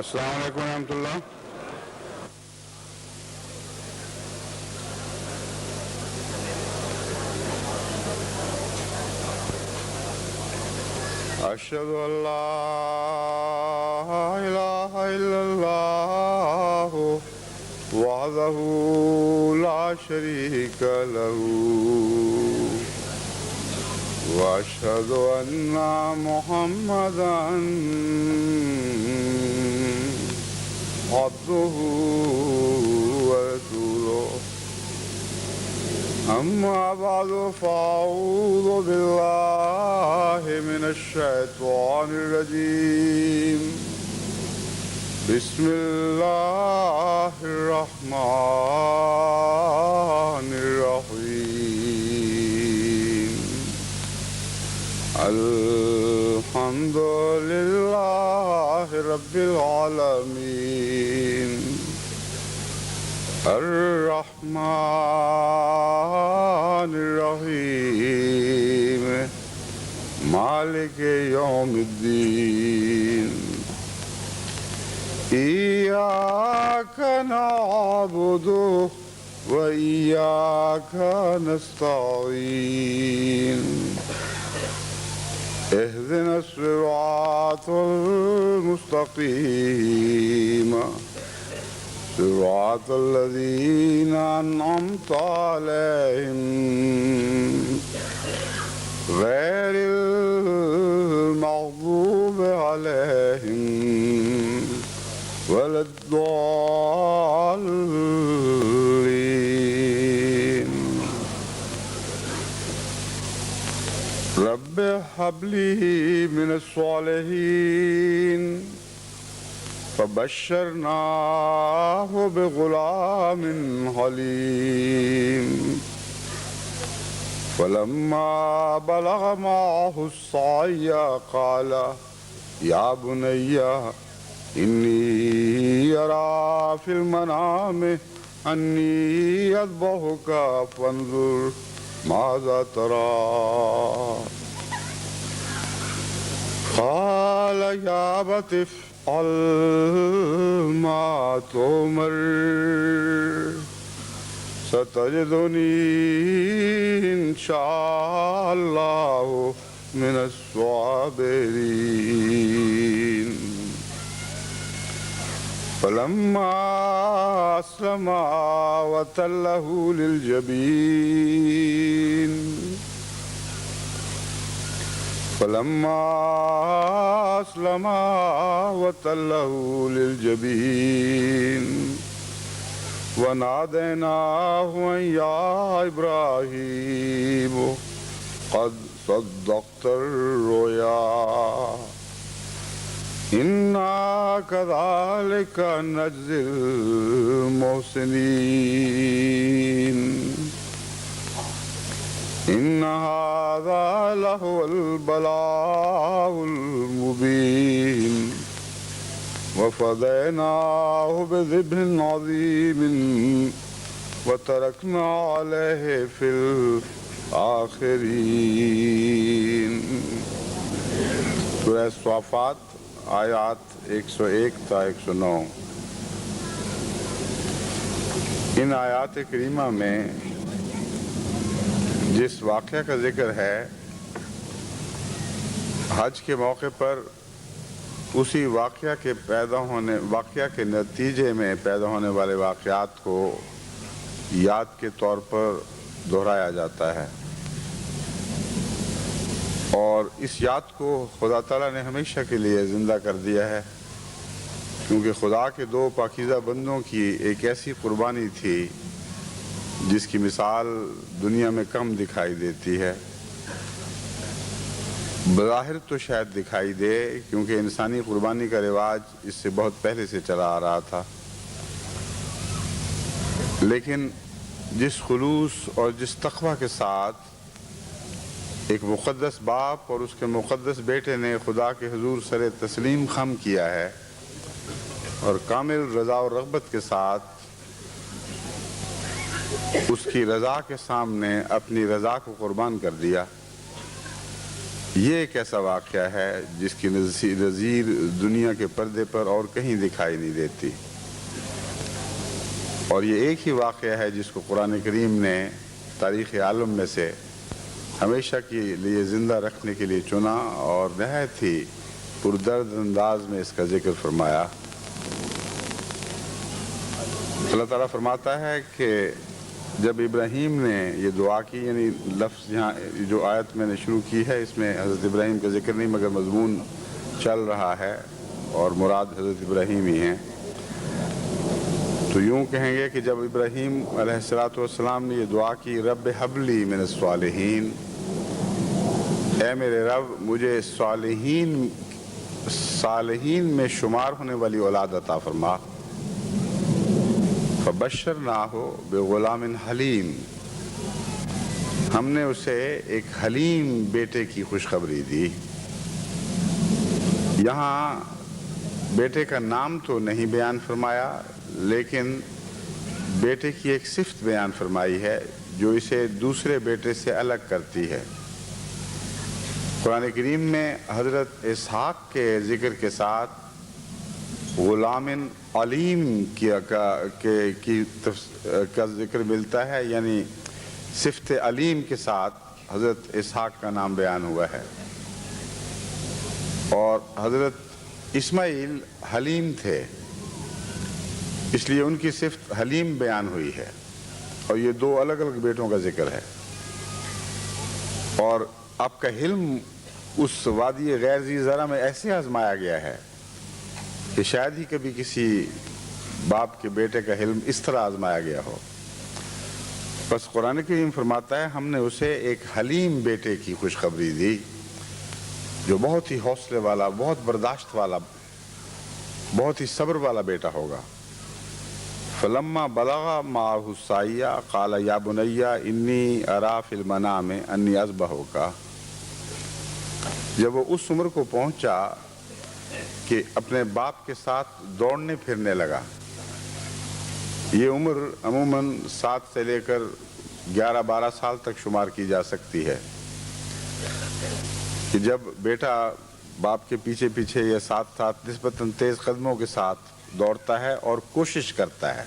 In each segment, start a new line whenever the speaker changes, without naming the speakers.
السلام علیکم ورحمۃ اللہ. اشہد ان لا الہ الا اللہ وحدہ لا شریک لہ واشہد ان محمدا عبدہ ورسولہ. اما بعد فاعوذ باللہ من الشیطان الرجیم. بسم اللہ الرحمن الرحیم. الحمد للہ رب العالمین الرحمن الرحیم مالک یوم الدین. ایاک نعبد و ایاک نستعین. اهدنا الصراط المستقيم صراط الذين أنعمت عليهم غير المغضوب عليهم ولا الضالين. رب هب لي من الصالحين. فبشرناه بغلام حليم. فلما بلغ معه السعي قال يا بني إني أرى في المنام أني أذبحك فانظر ماذا ترى. قال يا أبت افعل ما تؤمر ستجدني إن شاء الله من الصابرين. فلما أسلما وتله للجبين فلما أسلما وتله للجبين وناديناه أن يا إبراهيم قد صدقت الرؤيا إنا كذلك نجزي المحسنين. إن هذا لهو البلاء المبين وفديناه بذبح عظيم وتركنا عليه في الآخرين. سورہ صافات آیات 101 تا 109. ان آیات کریمہ میں جس واقعہ کا ذکر ہے، حج کے موقع پر اسی واقعہ کے نتیجے میں پیدا ہونے والے واقعات کو یاد کے طور پر دہرایا جاتا ہے، اور اس یاد کو خدا تعالیٰ نے ہمیشہ کے لیے زندہ کر دیا ہے، کیونکہ خدا کے دو پاکیزہ بندوں کی ایک ایسی قربانی تھی جس کی مثال دنیا میں کم دکھائی دیتی ہے. بظاہر تو شاید دکھائی دے، کیونکہ انسانی قربانی کا رواج اس سے بہت پہلے سے چلا آ رہا تھا، لیکن جس خلوص اور جس تقویٰ کے ساتھ ایک مقدس باپ اور اس کے مقدس بیٹے نے خدا کے حضور سر تسلیم خم کیا ہے اور کامل رضا و رغبت کے ساتھ اس کی رضا کے سامنے اپنی رضا کو قربان کر دیا، یہ ایک ایسا واقعہ ہے جس کی نظیر دنیا کے پردے پر اور کہیں دکھائی نہیں دیتی، اور یہ ایک ہی واقعہ ہے جس کو قرآن کریم نے تاریخ عالم میں سے ہمیشہ کے لیے زندہ رکھنے کے لیے چنا اور نہایت ہی پردرد انداز میں اس کا ذکر فرمایا۔ اللہ تعالیٰ فرماتا ہے کہ جب ابراہیم نے یہ دعا کی، یعنی لفظ یہاں جو آیت میں نے شروع کی ہے اس میں حضرت ابراہیم کا ذکر نہیں مگر مضمون چل رہا ہے اور مراد حضرت ابراہیم ہی ہیں، تو یوں کہیں گے کہ جب ابراہیم علیہ السلام نے یہ دعا کی، رب حب لی من الصالحین، اے میرے رب مجھے صالحین میں شمار ہونے والی اولاد عطا فرما، فبشرناہ بغلام حلیم، ہم نے اسے ایک حلیم بیٹے کی خوشخبری دی۔ یہاں بیٹے کا نام تو نہیں بیان فرمایا، لیکن بیٹے کی ایک صفت بیان فرمائی ہے جو اسے دوسرے بیٹے سے الگ کرتی ہے۔ قرآن کریم میں حضرت اسحاق کے ذکر کے ساتھ غلام علیم کا ذکر ملتا ہے، یعنی صفت علیم کے ساتھ حضرت اسحاق کا نام بیان ہوا ہے، اور حضرت اسماعیل حلیم تھے اس لیے ان کی صفت حلیم بیان ہوئی ہے، اور یہ دو الگ الگ بیٹوں کا ذکر ہے۔ اور آپ کا حلم اس وادی غیر ذی زرع میں ایسے آزمایا گیا ہے کہ شاید ہی کبھی کسی باپ کے بیٹے کا حلم اس طرح آزمایا گیا ہو۔ بس قرآن کریم فرماتا ہے ہم نے اسے ایک حلیم بیٹے کی خوشخبری دی جو بہت ہی حوصلے والا، بہت برداشت والا، بہت ہی صبر والا بیٹا ہوگا۔ فلما بلغ معه السعی قال یا بنی انی اری فی المنام انی اذبحک، جب وہ اس عمر کو پہنچا کہ اپنے باپ کے ساتھ دوڑنے پھرنے لگا، یہ عمر عموماً 7 سے لے کر 11-12 سال تک شمار کی جا سکتی ہے، کہ جب بیٹا باپ کے پیچھے پیچھے یا ساتھ ساتھ نسبتاً تیز قدموں کے ساتھ دوڑتا ہے اور کوشش کرتا ہے۔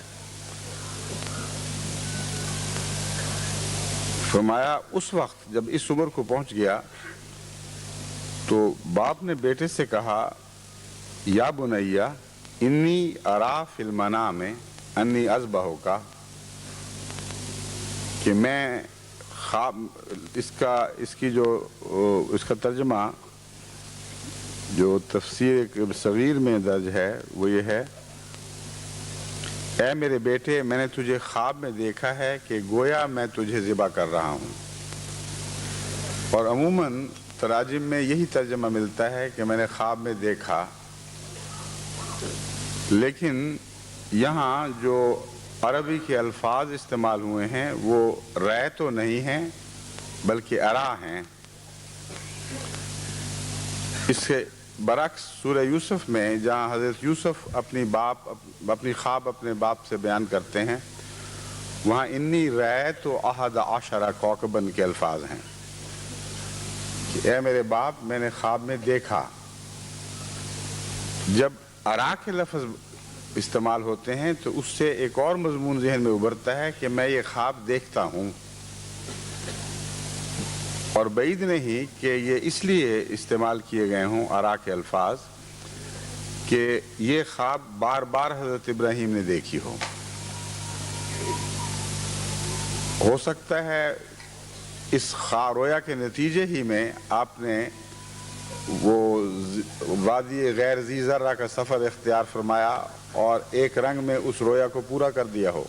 فرمایا اس وقت جب اس عمر کو پہنچ گیا تو باپ نے بیٹے سے کہا یا بنیا انی اری فی المنام انی اذبحک، کہ میں خواب، اس کا ترجمہ جو تفسیر صغیر میں درج ہے وہ یہ ہے، اے میرے بیٹے میں نے تجھے خواب میں دیکھا ہے کہ گویا میں تجھے ذبح کر رہا ہوں، اور عموماً تراجم میں یہی ترجمہ ملتا ہے کہ میں نے خواب میں دیکھا، لیکن یہاں جو عربی کے الفاظ استعمال ہوئے ہیں وہ رائے تو نہیں ہیں بلکہ ارا ہیں۔ اس کے برعکس سورہ یوسف میں جہاں حضرت یوسف اپنی خواب اپنے باپ سے بیان کرتے ہیں، وہاں انی رأیت 11 کوكباً کے الفاظ ہیں کہ اے میرے باپ میں نے خواب میں دیکھا۔ جب ارا کے لفظ استعمال ہوتے ہیں تو اس سے ایک اور مضمون ذہن میں ابھرتا ہے کہ میں یہ خواب دیکھتا ہوں، اور بعید نہیں کہ یہ اس لیے استعمال کیے گئے ہوں ارا کے الفاظ کہ یہ خواب بار بار حضرت ابراہیم نے دیکھی ہو سکتا ہے اس رویا کے نتیجے ہی میں آپ نے وہ وادی غیر ذی زرع کا سفر اختیار فرمایا اور ایک رنگ میں اس رویا کو پورا کر دیا ہو،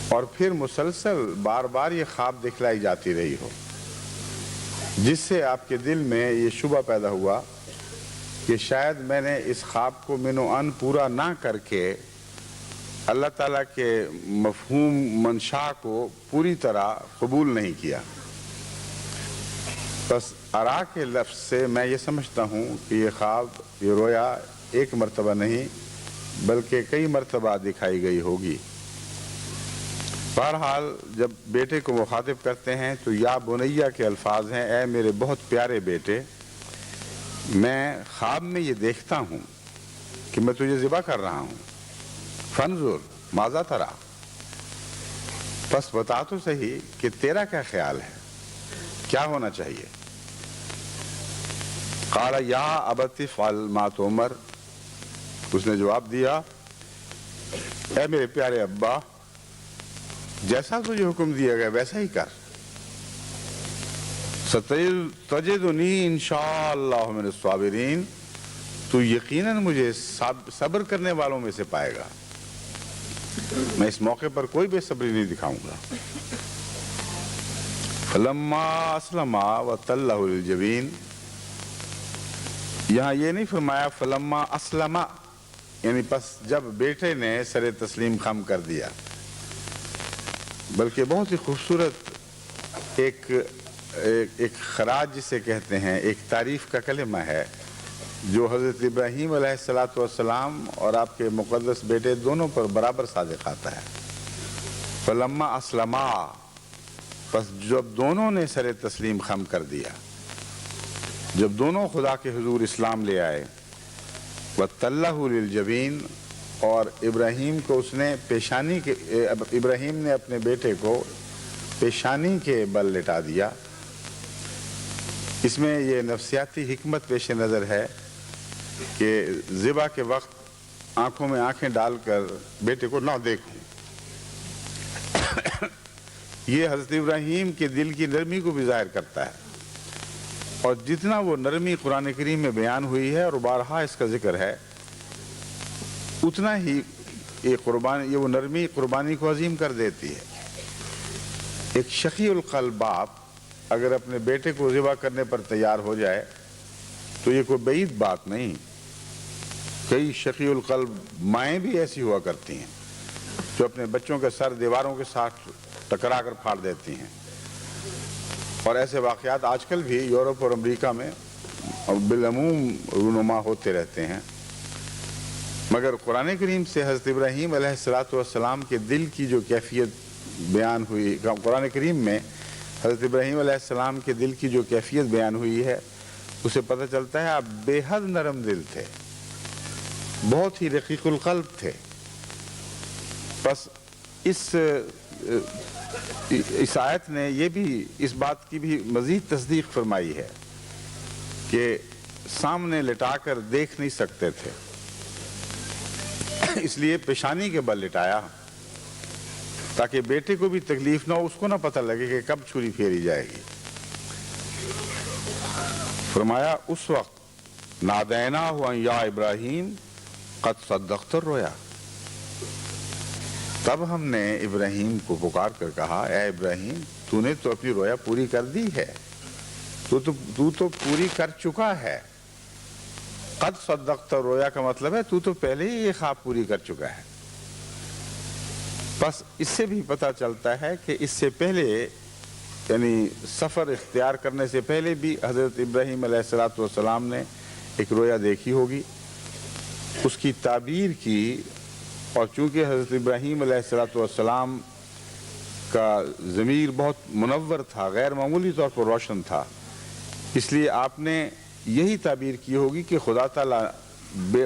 اور پھر مسلسل بار بار یہ خواب دکھلائی جاتی رہی ہو، جس سے آپ کے دل میں یہ شبہ پیدا ہوا کہ شاید میں نے اس خواب کو من و ان پورا نہ کر کے اللہ تعالیٰ کے مفہوم منشا کو پوری طرح قبول نہیں کیا۔ بس ارا کے لفظ سے میں یہ سمجھتا ہوں کہ یہ خواب، یہ رویا ایک مرتبہ نہیں بلکہ کئی مرتبہ دکھائی گئی ہوگی۔ بہرحال جب بیٹے کو مخاطب کرتے ہیں تو یا بنیہ کے الفاظ ہیں، اے میرے بہت پیارے بیٹے، میں خواب میں یہ دیکھتا ہوں کہ میں تجھے ذبح کر رہا ہوں، فانظر ماذا ترى، بس بتا تو صحیح کہ تیرا کیا خیال ہے، کیا ہونا چاہیے؟ قال یا ابت افعل ما تؤمر، اس نے جواب دیا، اے میرے پیارے ابا، جیسا تجھے حکم دیا گیا ویسا ہی کر، ستجدنی انشاءاللہ من الصابرین، تو یقیناً مجھے صبر کرنے والوں میں سے پائے گا، میں اس موقع پر کوئی بے صبری نہیں دکھاؤں گا۔ فلما اسلما وتلہ للجبین، یہاں یہ نہیں فرمایا فلما اسلما، یعنی پس جب بیٹے نے سر تسلیم خم کر دیا، بلکہ بہت ہی خوبصورت ایک خراج جسے کہتے ہیں، ایک تعریف کا کلمہ ہے جو حضرت ابراہیم علیہ السلام اور آپ کے مقدس بیٹے دونوں پر برابر صادق آتا ہے۔ فلما اسلما، پس جب دونوں نے سر تسلیم خم کر دیا، جب دونوں خدا کے حضور اسلام لے آئے، وَتَلَّهُ لِلْجَبِينِ، اور ابراہیم کو اس نے ابراہیم نے اپنے بیٹے کو پیشانی کے بل لٹا دیا۔ اس میں یہ نفسیاتی حکمت پیش نظر ہے کہ ذبح کے وقت آنکھوں میں آنکھیں ڈال کر بیٹے کو نہ دیکھوں، یہ حضرت ابراہیم کے دل کی نرمی کو بھی ظاہر کرتا ہے، اور جتنا وہ نرمی قرآن کریم میں بیان ہوئی ہے اور بارہا اس کا ذکر ہے، اتنا ہی یہ وہ نرمی قربانی کو عظیم کر دیتی ہے۔ ایک شقی القلب باپ اگر اپنے بیٹے کو ذبح کرنے پر تیار ہو جائے تو یہ کوئی بعید بات نہیں۔ کئی شقی القلب مائیں بھی ایسی ہوا کرتی ہیں جو اپنے بچوں کے سر دیواروں کے ساتھ ٹکرا کر پھاڑ دیتی ہیں، اور ایسے واقعات آج کل بھی یورپ اور امریکہ میں بالعموم رونما ہوتے رہتے ہیں۔ مگر قرآن کریم سے حضرت ابراہیم علیہ السلام کے دل کی جو کیفیت بیان ہوئی، قرآن کریم میں حضرت ابراہیم علیہ السلام کے دل کی جو کیفیت بیان ہوئی ہے، اسے پتہ چلتا ہے آپ بے حد نرم دل تھے، بہت ہی رقیق القلب تھے۔ بس اس آیت نے یہ بھی اس بات کی بھی مزید تصدیق فرمائی ہے کہ سامنے لٹا کر دیکھ نہیں سکتے تھے، اس لیے پیشانی کے بل لٹایا تاکہ بیٹے کو بھی تکلیف نہ ہو، اس کو نہ پتہ لگے کہ کب چھری پھیری جائے گی۔ فرمایا اس وقت نادیناہ ان یا ابراہیم قد صدقت الرؤیا، تب ہم نے ابراہیم کو پکار کر کہا، اے ابراہیم تو نے تو اپنی رویا پوری کر دی ہے، تو پوری کر چکا ہے۔ قد صدقت الرؤیا کا مطلب ہے تو پہلے ہی یہ خواب پوری کر چکا ہے۔ بس اس سے بھی پتہ چلتا ہے کہ اس سے پہلے، یعنی سفر اختیار کرنے سے پہلے بھی حضرت ابراہیم علیہ السلام نے ایک رویا دیکھی ہوگی، اس کی تعبیر کی، اور چونکہ حضرت ابراہیم علیہ السلام کا ضمیر بہت منور تھا، غیر معمولی طور پر روشن تھا، اس لیے آپ نے یہی تعبیر کی ہوگی کہ خدا تعالیٰ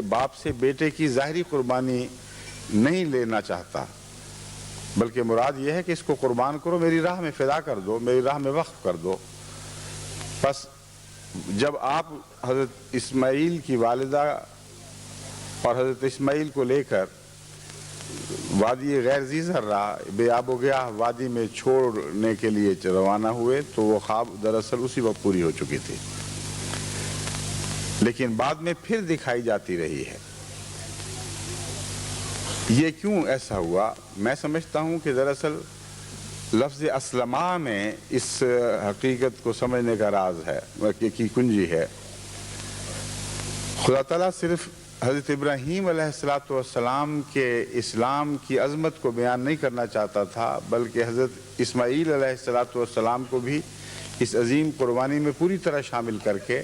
باپ سے بیٹے کی ظاہری قربانی نہیں لینا چاہتا، بلکہ مراد یہ ہے کہ اس کو قربان کرو، میری راہ میں فدا کر دو، میری راہ میں وقف کر دو۔ بس جب آپ حضرت اسماعیل کی والدہ اور حضرت اسماعیل کو لے کر وادی غیر ذی زرع بے آب و گیاہ وادی میں چھوڑنے کے لیے روانہ ہوئے تو وہ خواب دراصل اسی وقت پوری ہو چکی تھی، لیکن بعد میں پھر دکھائی جاتی رہی ہے۔ یہ کیوں ایسا ہوا؟ میں سمجھتا ہوں کہ دراصل لفظ اسلما میں اس حقیقت کو سمجھنے کا راز ہے، کی کنجی ہے۔ خدا تعالیٰ صرف حضرت ابراہیم علیہ السلام کے اسلام کی عظمت کو بیان نہیں کرنا چاہتا تھا، بلکہ حضرت اسماعیل علیہ السلام کو بھی اس عظیم قربانی میں پوری طرح شامل کر کے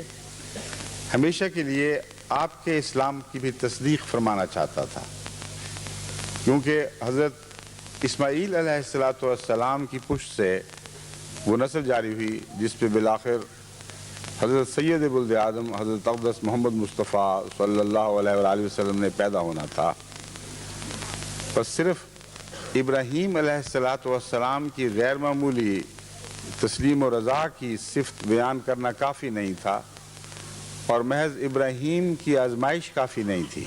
ہمیشہ کے لیے آپ کے اسلام کی بھی تصدیق فرمانا چاہتا تھا، کیونکہ حضرت اسماعیل علیہ السلام کی پشت سے وہ نسل جاری ہوئی جس پہ بالآخر حضرت سید ولد آدم حضرت اقدس محمد مصطفیٰ صلی اللہ علیہ وآلہ وسلم نے پیدا ہونا تھا۔ بس صرف ابراہیم علیہ السلام کی غیر معمولی تسلیم و رضا کی صفت بیان کرنا کافی نہیں تھا، اور محض ابراہیم کی آزمائش کافی نہیں تھی،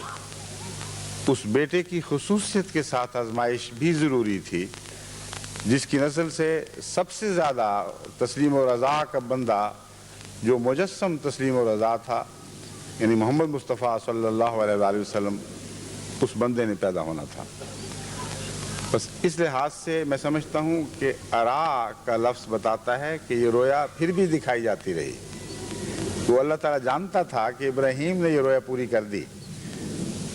اس بیٹے کی خصوصیت کے ساتھ آزمائش بھی ضروری تھی، جس کی نسل سے سب سے زیادہ تسلیم و رضا کا بندہ جو مجسم تسلیم و رضا تھا، یعنی محمد مصطفیٰ صلی اللہ علیہ وآلہ وسلم، اس بندے نے پیدا ہونا تھا۔ بس اس لحاظ سے میں سمجھتا ہوں کہ ارا کا لفظ بتاتا ہے کہ یہ رویا پھر بھی دکھائی جاتی رہی۔ وہ اللہ تعالیٰ جانتا تھا کہ ابراہیم نے یہ رویا پوری کر دی،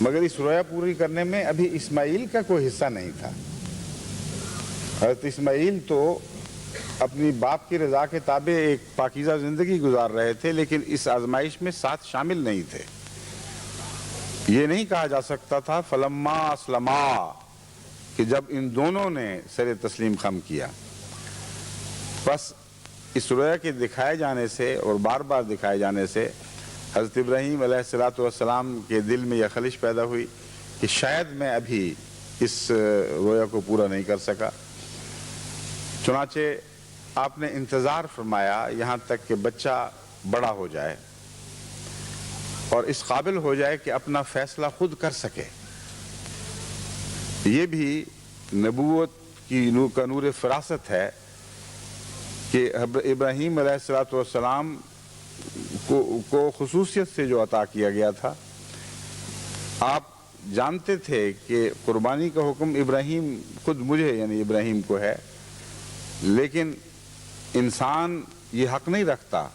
مگر اس رویا پوری کرنے میں ابھی اسماعیل کا کوئی حصہ نہیں تھا۔ حضرت اسماعیل تو اپنی باپ کی رضا کے تابع ایک پاکیزہ زندگی گزار رہے تھے، لیکن اس آزمائش میں ساتھ شامل نہیں تھے۔ یہ نہیں کہا جا سکتا تھا فلما اسلما، کہ جب ان دونوں نے سر تسلیم خم کیا۔ بس اس رویا کے دکھائے جانے سے اور بار بار دکھائے جانے سے حضرت ابراہیم علیہ السلام کے دل میں یہ خلش پیدا ہوئی کہ شاید میں ابھی اس رویا کو پورا نہیں کر سکا۔ چنانچہ آپ نے انتظار فرمایا یہاں تک کہ بچہ بڑا ہو جائے اور اس قابل ہو جائے کہ اپنا فیصلہ خود کر سکے۔ یہ بھی نبوت کی کا نور فراست ہے کہ ابراہیم علیہ السلام کو خصوصیت سے جو عطا کیا گیا تھا، آپ جانتے تھے کہ قربانی کا حکم ابراہیم خود مجھے یعنی ابراہیم کو ہے، لیکن انسان یہ حق نہیں رکھتا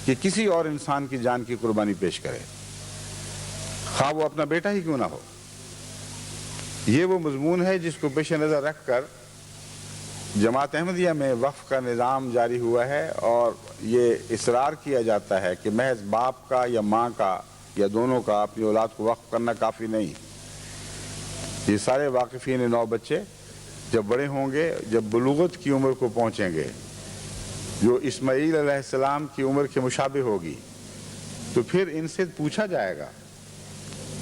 کہ کسی اور انسان کی جان کی قربانی پیش کرے، خواہ وہ اپنا بیٹا ہی کیوں نہ ہو۔ یہ وہ مضمون ہے جس کو پیش نظر رکھ کر جماعت احمدیہ میں وقف کا نظام جاری ہوا ہے، اور یہ اصرار کیا جاتا ہے کہ محض باپ کا یا ماں کا یا دونوں کا اپنی اولاد کو وقف کرنا کافی نہیں۔ یہ سارے واقفین نو بچے جب بڑے ہوں گے، جب بلوغت کی عمر کو پہنچیں گے، جو اسماعیل علیہ السلام کی عمر کے مشابہ ہوگی، تو پھر ان سے پوچھا جائے گا۔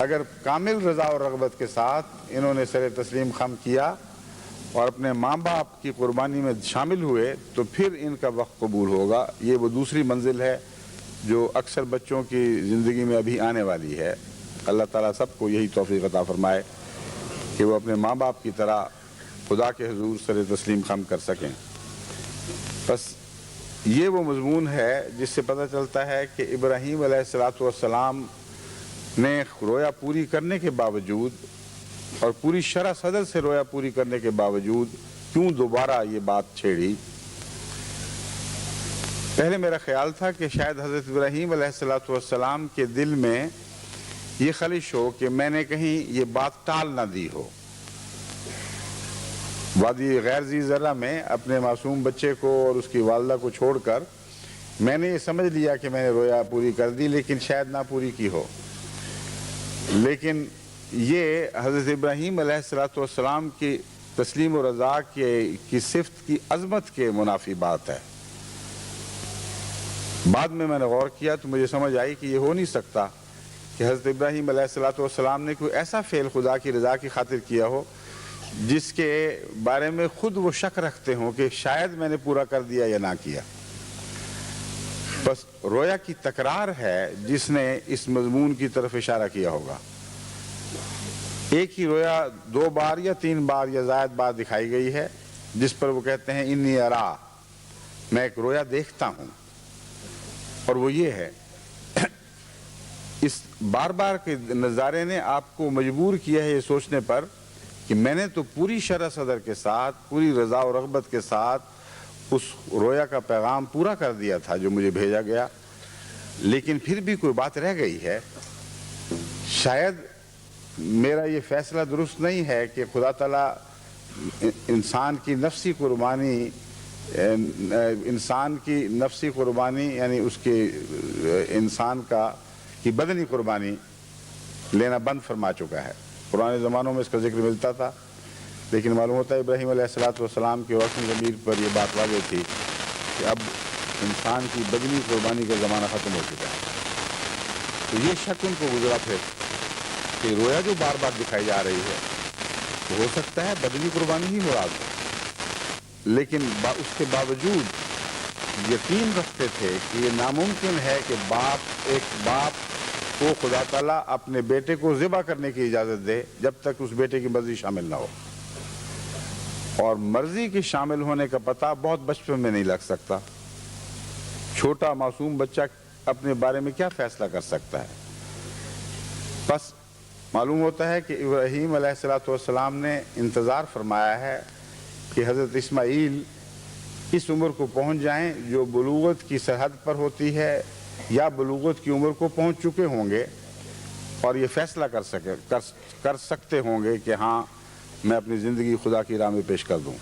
اگر کامل رضا اور رغبت کے ساتھ انہوں نے سر تسلیم خم کیا اور اپنے ماں باپ کی قربانی میں شامل ہوئے تو پھر ان کا وقت قبول ہوگا۔ یہ وہ دوسری منزل ہے جو اکثر بچوں کی زندگی میں ابھی آنے والی ہے۔ اللہ تعالیٰ سب کو یہی توفیق عطا فرمائے کہ وہ اپنے ماں باپ کی طرح خدا کے حضور سر تسلیم خم کر سکیں۔ بس یہ وہ مضمون ہے جس سے پتہ چلتا ہے کہ ابراہیم علیہ السلام نے رویا پوری کرنے کے باوجود اور پوری شرح صدر سے رویا پوری کرنے کے باوجود کیوں دوبارہ یہ بات چھیڑی۔ پہلے میرا خیال تھا کہ شاید حضرت ابراہیم علیہ السلام کے دل میں یہ خلش ہو کہ میں نے کہیں یہ بات ٹال نہ دی ہو۔ وادی غیر ذی ذرہ میں اپنے معصوم بچے کو اور اس کی والدہ کو چھوڑ کر میں نے یہ سمجھ لیا کہ میں نے رویا پوری کر دی، لیکن شاید نہ پوری کی ہو۔ لیکن یہ حضرت ابراہیم علیہ السلام کی تسلیم و رضا کی صفت کی عظمت کے منافی بات ہے۔ بعد میں نے غور کیا تو مجھے سمجھ آئی کہ یہ ہو نہیں سکتا کہ حضرت ابراہیم علیہ السلام نے کوئی ایسا فعل خدا کی رضا کی خاطر کیا ہو جس کے بارے میں خود وہ شک رکھتے ہوں کہ شاید میں نے پورا کر دیا یا نہ کیا۔ بس رویا کی تکرار ہے جس نے اس مضمون کی طرف اشارہ کیا ہوگا۔ ایک ہی رویا 2 بار یا 3 بار یا زائد بار دکھائی گئی ہے، جس پر وہ کہتے ہیں انی ارا، میں ایک رویا دیکھتا ہوں، اور وہ یہ ہے۔ اس بار بار کے نظارے نے آپ کو مجبور کیا ہے یہ سوچنے پر کہ میں نے تو پوری شرح صدر کے ساتھ، پوری رضا و رغبت کے ساتھ اس رویا کا پیغام پورا کر دیا تھا جو مجھے بھیجا گیا، لیکن پھر بھی کوئی بات رہ گئی ہے۔ شاید میرا یہ فیصلہ درست نہیں ہے کہ خدا تعالیٰ انسان کی نفسی قربانی یعنی اس کے انسان کی بدنی قربانی لینا بند فرما چکا ہے۔ پرانے زمانوں میں اس کا ذکر ملتا تھا لیکن معلوم ہوتا ہے ابراہیم علیہ السلام کے وقت ضمیر پر یہ بات واضح تھی کہ اب انسان کی بدنی قربانی کا زمانہ ختم ہو چکا ہے. تو یہ شک ان کو گزرا پھر کہ رویا جو بار بار دکھائی جا رہی ہے تو ہو سکتا ہے بدنی قربانی ہی مراد ہو. لیکن اس کے باوجود یقین رکھتے تھے کہ یہ ناممکن ہے کہ ایک باپ کو خدا تعالیٰ اپنے بیٹے کو ذبح کرنے کی اجازت دے جب تک اس بیٹے کی مرضی شامل نہ ہو. اور مرضی کے شامل ہونے کا پتہ بہت بچپن میں نہیں لگ سکتا. چھوٹا معصوم بچہ اپنے بارے میں کیا فیصلہ کر سکتا ہے؟ بس معلوم ہوتا ہے کہ ابراہیم علیہ السلام نے انتظار فرمایا ہے کہ حضرت اسماعیل اس عمر کو پہنچ جائیں جو بلوغت کی سرحد پر ہوتی ہے یا بلوغت کی عمر کو پہنچ چکے ہوں گے اور یہ فیصلہ کر سکتے ہوں گے کہ ہاں میں اپنی زندگی خدا کی راہ میں پیش کر دوں.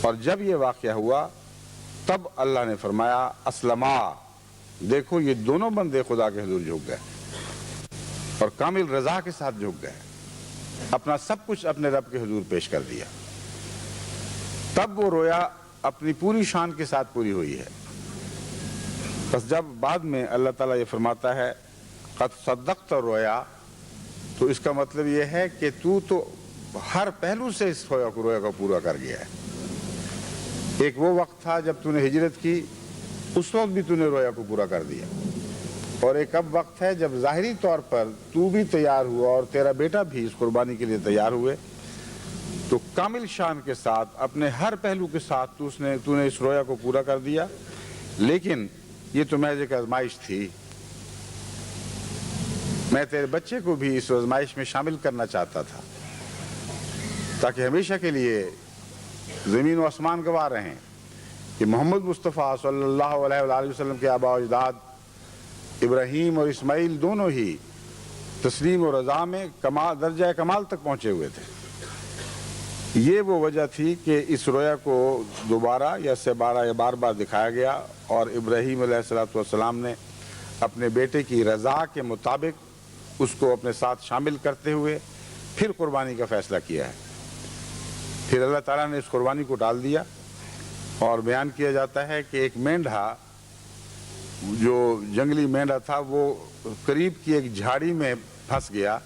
اور جب یہ واقعہ ہوا تب اللہ نے فرمایا اسلما. دیکھو یہ دونوں بندے خدا کے حضور جھک گئے اور کامل رضا کے ساتھ جھک گئے, اپنا سب کچھ اپنے رب کے حضور پیش کر دیا. تب وہ رویا اپنی پوری شان کے ساتھ پوری ہوئی ہے. بس جب بعد میں اللہ تعالیٰ یہ فرماتا ہے قد صدقت رویا, تو اس کا مطلب یہ ہے کہ تو ہر پہلو سے اس رویا کو پورا کر گیا ہے. ایک وہ وقت تھا جب تو نے ہجرت کی, اس وقت بھی تو نے رویا کو پورا کر دیا. اور ایک اب وقت ہے جب ظاہری طور پر تو بھی تیار ہوا اور تیرا بیٹا بھی اس قربانی کے لیے تیار ہوئے, تو کامل شان کے ساتھ اپنے ہر پہلو کے ساتھ تو نے اس رویا کو پورا کر دیا. لیکن یہ تو محض ایک آزمائش تھی. میں تیرے بچے کو بھی اس آزمائش میں شامل کرنا چاہتا تھا تاکہ ہمیشہ کے لیے زمین و آسمان گواہ رہیں کہ محمد مصطفیٰ صلی اللہ علیہ وآلہ وسلم کے آباء و اجداد ابراہیم اور اسماعیل دونوں ہی تسلیم و رضا میں درجہ کمال تک پہنچے ہوئے تھے. یہ وہ وجہ تھی کہ اس رویا کو دوبارہ یا بار بار دکھایا گیا اور ابراہیم علیہ السلام نے اپنے بیٹے کی رضا کے مطابق اس کو اپنے ساتھ شامل کرتے ہوئے پھر قربانی کا فیصلہ کیا ہے. پھر اللہ تعالیٰ نے اس قربانی کو ٹال دیا اور بیان کیا جاتا ہے کہ ایک مینڈھا جو جنگلی مینڈھا تھا وہ قریب کی ایک جھاڑی میں پھنس گیا,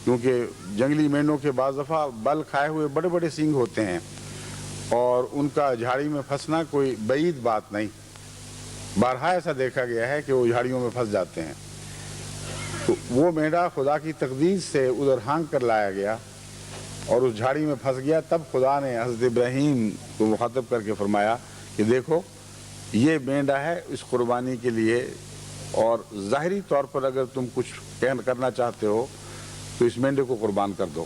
کیونکہ جنگلی مینڈوں کے بعض دفعہ بل کھائے ہوئے بڑے بڑے سینگ ہوتے ہیں اور ان کا جھاڑی میں پھنسنا کوئی بعید بات نہیں. بارہا ایسا دیکھا گیا ہے کہ وہ جھاڑیوں میں پھنس جاتے ہیں. تو وہ مینڈھا خدا کی تقدیر سے ادھر ہانگ کر لایا گیا اور اس جھاڑی میں پھنس گیا. تب خدا نے حضرت ابراہیم کو مخاطب کر کے فرمایا کہ دیکھو یہ مینڈھا ہے اس قربانی کے لیے, اور ظاہری طور پر اگر تم کچھ کرنا چاہتے ہو تو اس مینڈے کو قربان کر دو.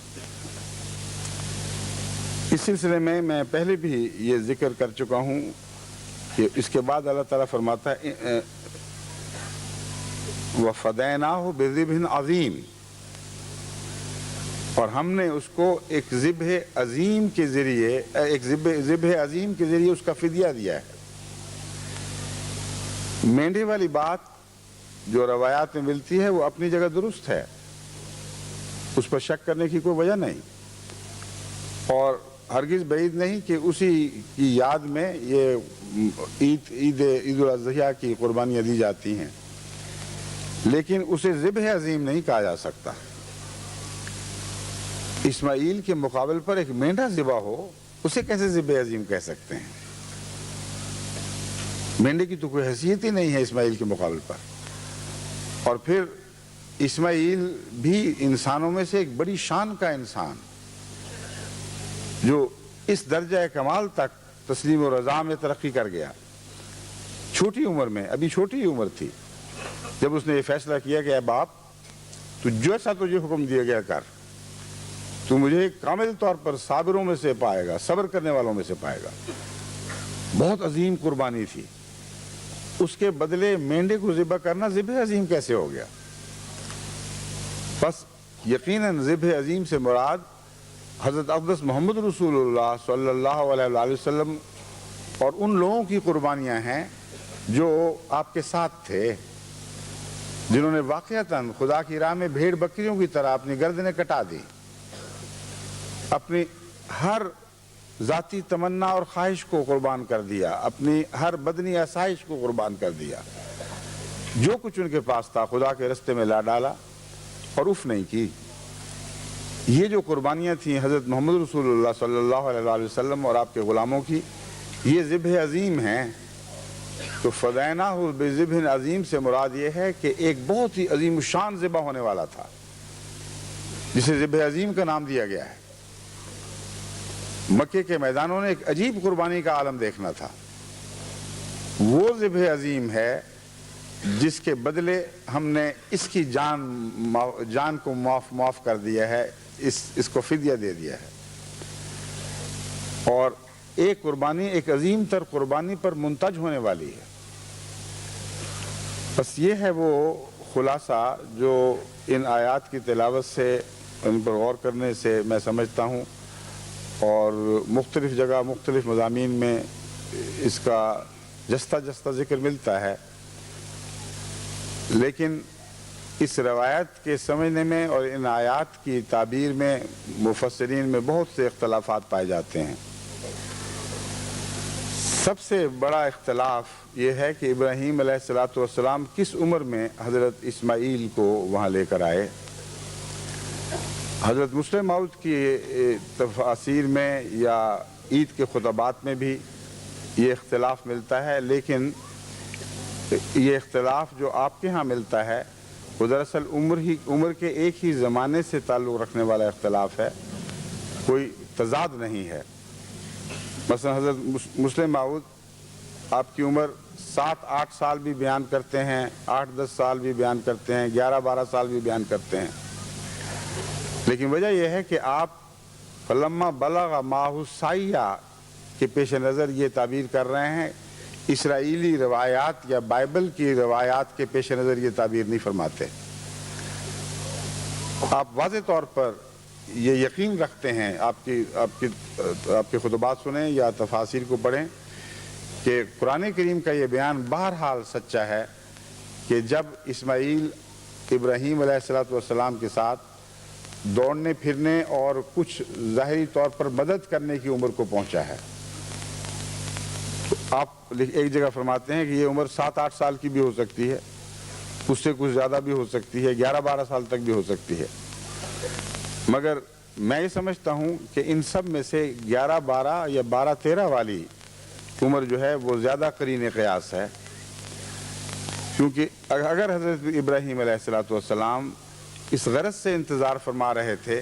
اس سلسلے میں پہلے بھی یہ ذکر کر چکا ہوں کہ اس کے بعد اللہ تعالیٰ فرماتا ہے وَفَدَيْنَاهُ بِذِبْحٍ عَظِيمٍ, اور ہم نے اس کو ایک ذبح عظیم کے ذریعے اس کا فدیہ دیا ہے. مینڈے والی بات جو روایات میں ملتی ہے وہ اپنی جگہ درست ہے, اس پر شک کرنے کی کوئی وجہ نہیں, اور ہرگز بعید نہیں کہ اسی کی یاد میں یہ عید الاضحیٰ کی قربانیاں دی جاتی ہیں. لیکن اسے ذبح عظیم نہیں کہا جا سکتا. اسماعیل کے مقابل پر ایک مینڈھا ذبح ہو, اسے کیسے ذبح عظیم کہہ سکتے ہیں؟ مینڈے کی تو کوئی حیثیت ہی نہیں ہے اسماعیل کے مقابل پر. اور پھر اسماعیل بھی انسانوں میں سے ایک بڑی شان کا انسان جو اس درجہ کمال تک تسلیم و رضا میں ترقی کر گیا. چھوٹی عمر میں, ابھی چھوٹی ہی عمر تھی جب اس نے یہ فیصلہ کیا کہ اے باپ تو جیسا تجھے حکم دیا گیا کر, تو مجھے کامل طور پر صابروں میں سے پائے گا, صبر کرنے والوں میں سے پائے گا. بہت عظیم قربانی تھی, اس کے بدلے مینڈے کو ذبح کرنا ذبح عظیم کیسے ہو گیا؟ بس یقیناً ذبح عظیم سے مراد حضرت اقدس محمد رسول اللہ صلی اللہ علیہ وآلہ وسلم اور ان لوگوں کی قربانیاں ہیں جو آپ کے ساتھ تھے, جنہوں نے واقعتاً خدا کی راہ میں بھیڑ بکریوں کی طرح اپنی گردنیں کٹا دی, اپنی ہر ذاتی تمنا اور خواہش کو قربان کر دیا، اپنی ہر بدنی آسائش کو قربان کر دیا، جو کچھ ان کے پاس تھا خدا کے رستے میں لا ڈالا اور اف نہیں کی۔ یہ جو قربانیاں تھیں حضرت محمد رسول اللہ صلی اللہ علیہ وآلہ وسلم اور آپ کے غلاموں کی، یہ ذبح عظیم ہیں۔ تو فدیناہ بذبح عظیم سے مراد یہ ہے کہ ایک بہت ہی عظیم الشان ذبح ہونے والا تھا، جسے ذبح عظیم کا نام دیا گیا ہے۔ مکے کے میدانوں نے ایک عجیب قربانی کا عالم دیکھنا تھا۔ وہ ذبح عظیم ہے جس کے بدلے ہم نے اس کی جان کو معاف کر دیا ہے، اس کو فدیہ دے دیا ہے، اور ایک قربانی ایک عظیم تر قربانی پر منتج ہونے والی ہے۔ بس یہ ہے وہ خلاصہ جو ان آیات کی تلاوت سے، ان پر غور کرنے سے میں سمجھتا ہوں، اور مختلف جگہ مختلف مضامین میں اس کا جستہ ذکر ملتا ہے، لیکن اس روایت کے سمجھنے میں اور ان آیات کی تعبیر میں مفسرین میں بہت سے اختلافات پائے جاتے ہیں۔ سب سے بڑا اختلاف یہ ہے کہ ابراہیم علیہ السلام کس عمر میں حضرت اسماعیل کو وہاں لے کر آئے۔ حضرت مسلم موعود کی تفاسیر میں یا عید کے خطبات میں بھی یہ اختلاف ملتا ہے، لیکن یہ اختلاف جو آپ کے ہاں ملتا ہے وہ دراصل عمر کے ایک ہی زمانے سے تعلق رکھنے والا اختلاف ہے، کوئی تضاد نہیں ہے۔ مثلا حضرت مسلم موعود آپ کی عمر 7-8 سال بھی بیان کرتے ہیں، 8-10 سال بھی بیان کرتے ہیں، 11-12 سال بھی بیان کرتے ہیں، لیکن وجہ یہ ہے کہ آپ فلما بلغ معہ السعی کے پیش نظر یہ تعبیر کر رہے ہیں، اسرائیلی روایات یا بائبل کی روایات کے پیش نظر یہ تعبیر نہیں فرماتے۔ آپ واضح طور پر یہ یقین رکھتے ہیں، آپ کے خطبات سنیں یا تفاسیر کو پڑھیں، کہ قرآن کریم کا یہ بیان بہرحال سچا ہے کہ جب اسماعیل ابراہیم علیہ السلام کے ساتھ دوڑنے پھرنے اور کچھ ظاہری طور پر مدد کرنے کی عمر کو پہنچا ہے، تو آپ ایک جگہ فرماتے ہیں کہ یہ عمر 7-8 سال کی بھی ہو سکتی ہے، اس سے کچھ زیادہ بھی ہو سکتی ہے، 11-12 سال تک بھی ہو سکتی ہے، مگر میں یہ سمجھتا ہوں کہ ان سب میں سے 11-12 یا 12-13 والی عمر جو ہے وہ زیادہ قرین قیاس ہے، کیونکہ اگر حضرت ابراہیم علیہ السلام اس غرض سے انتظار فرما رہے تھے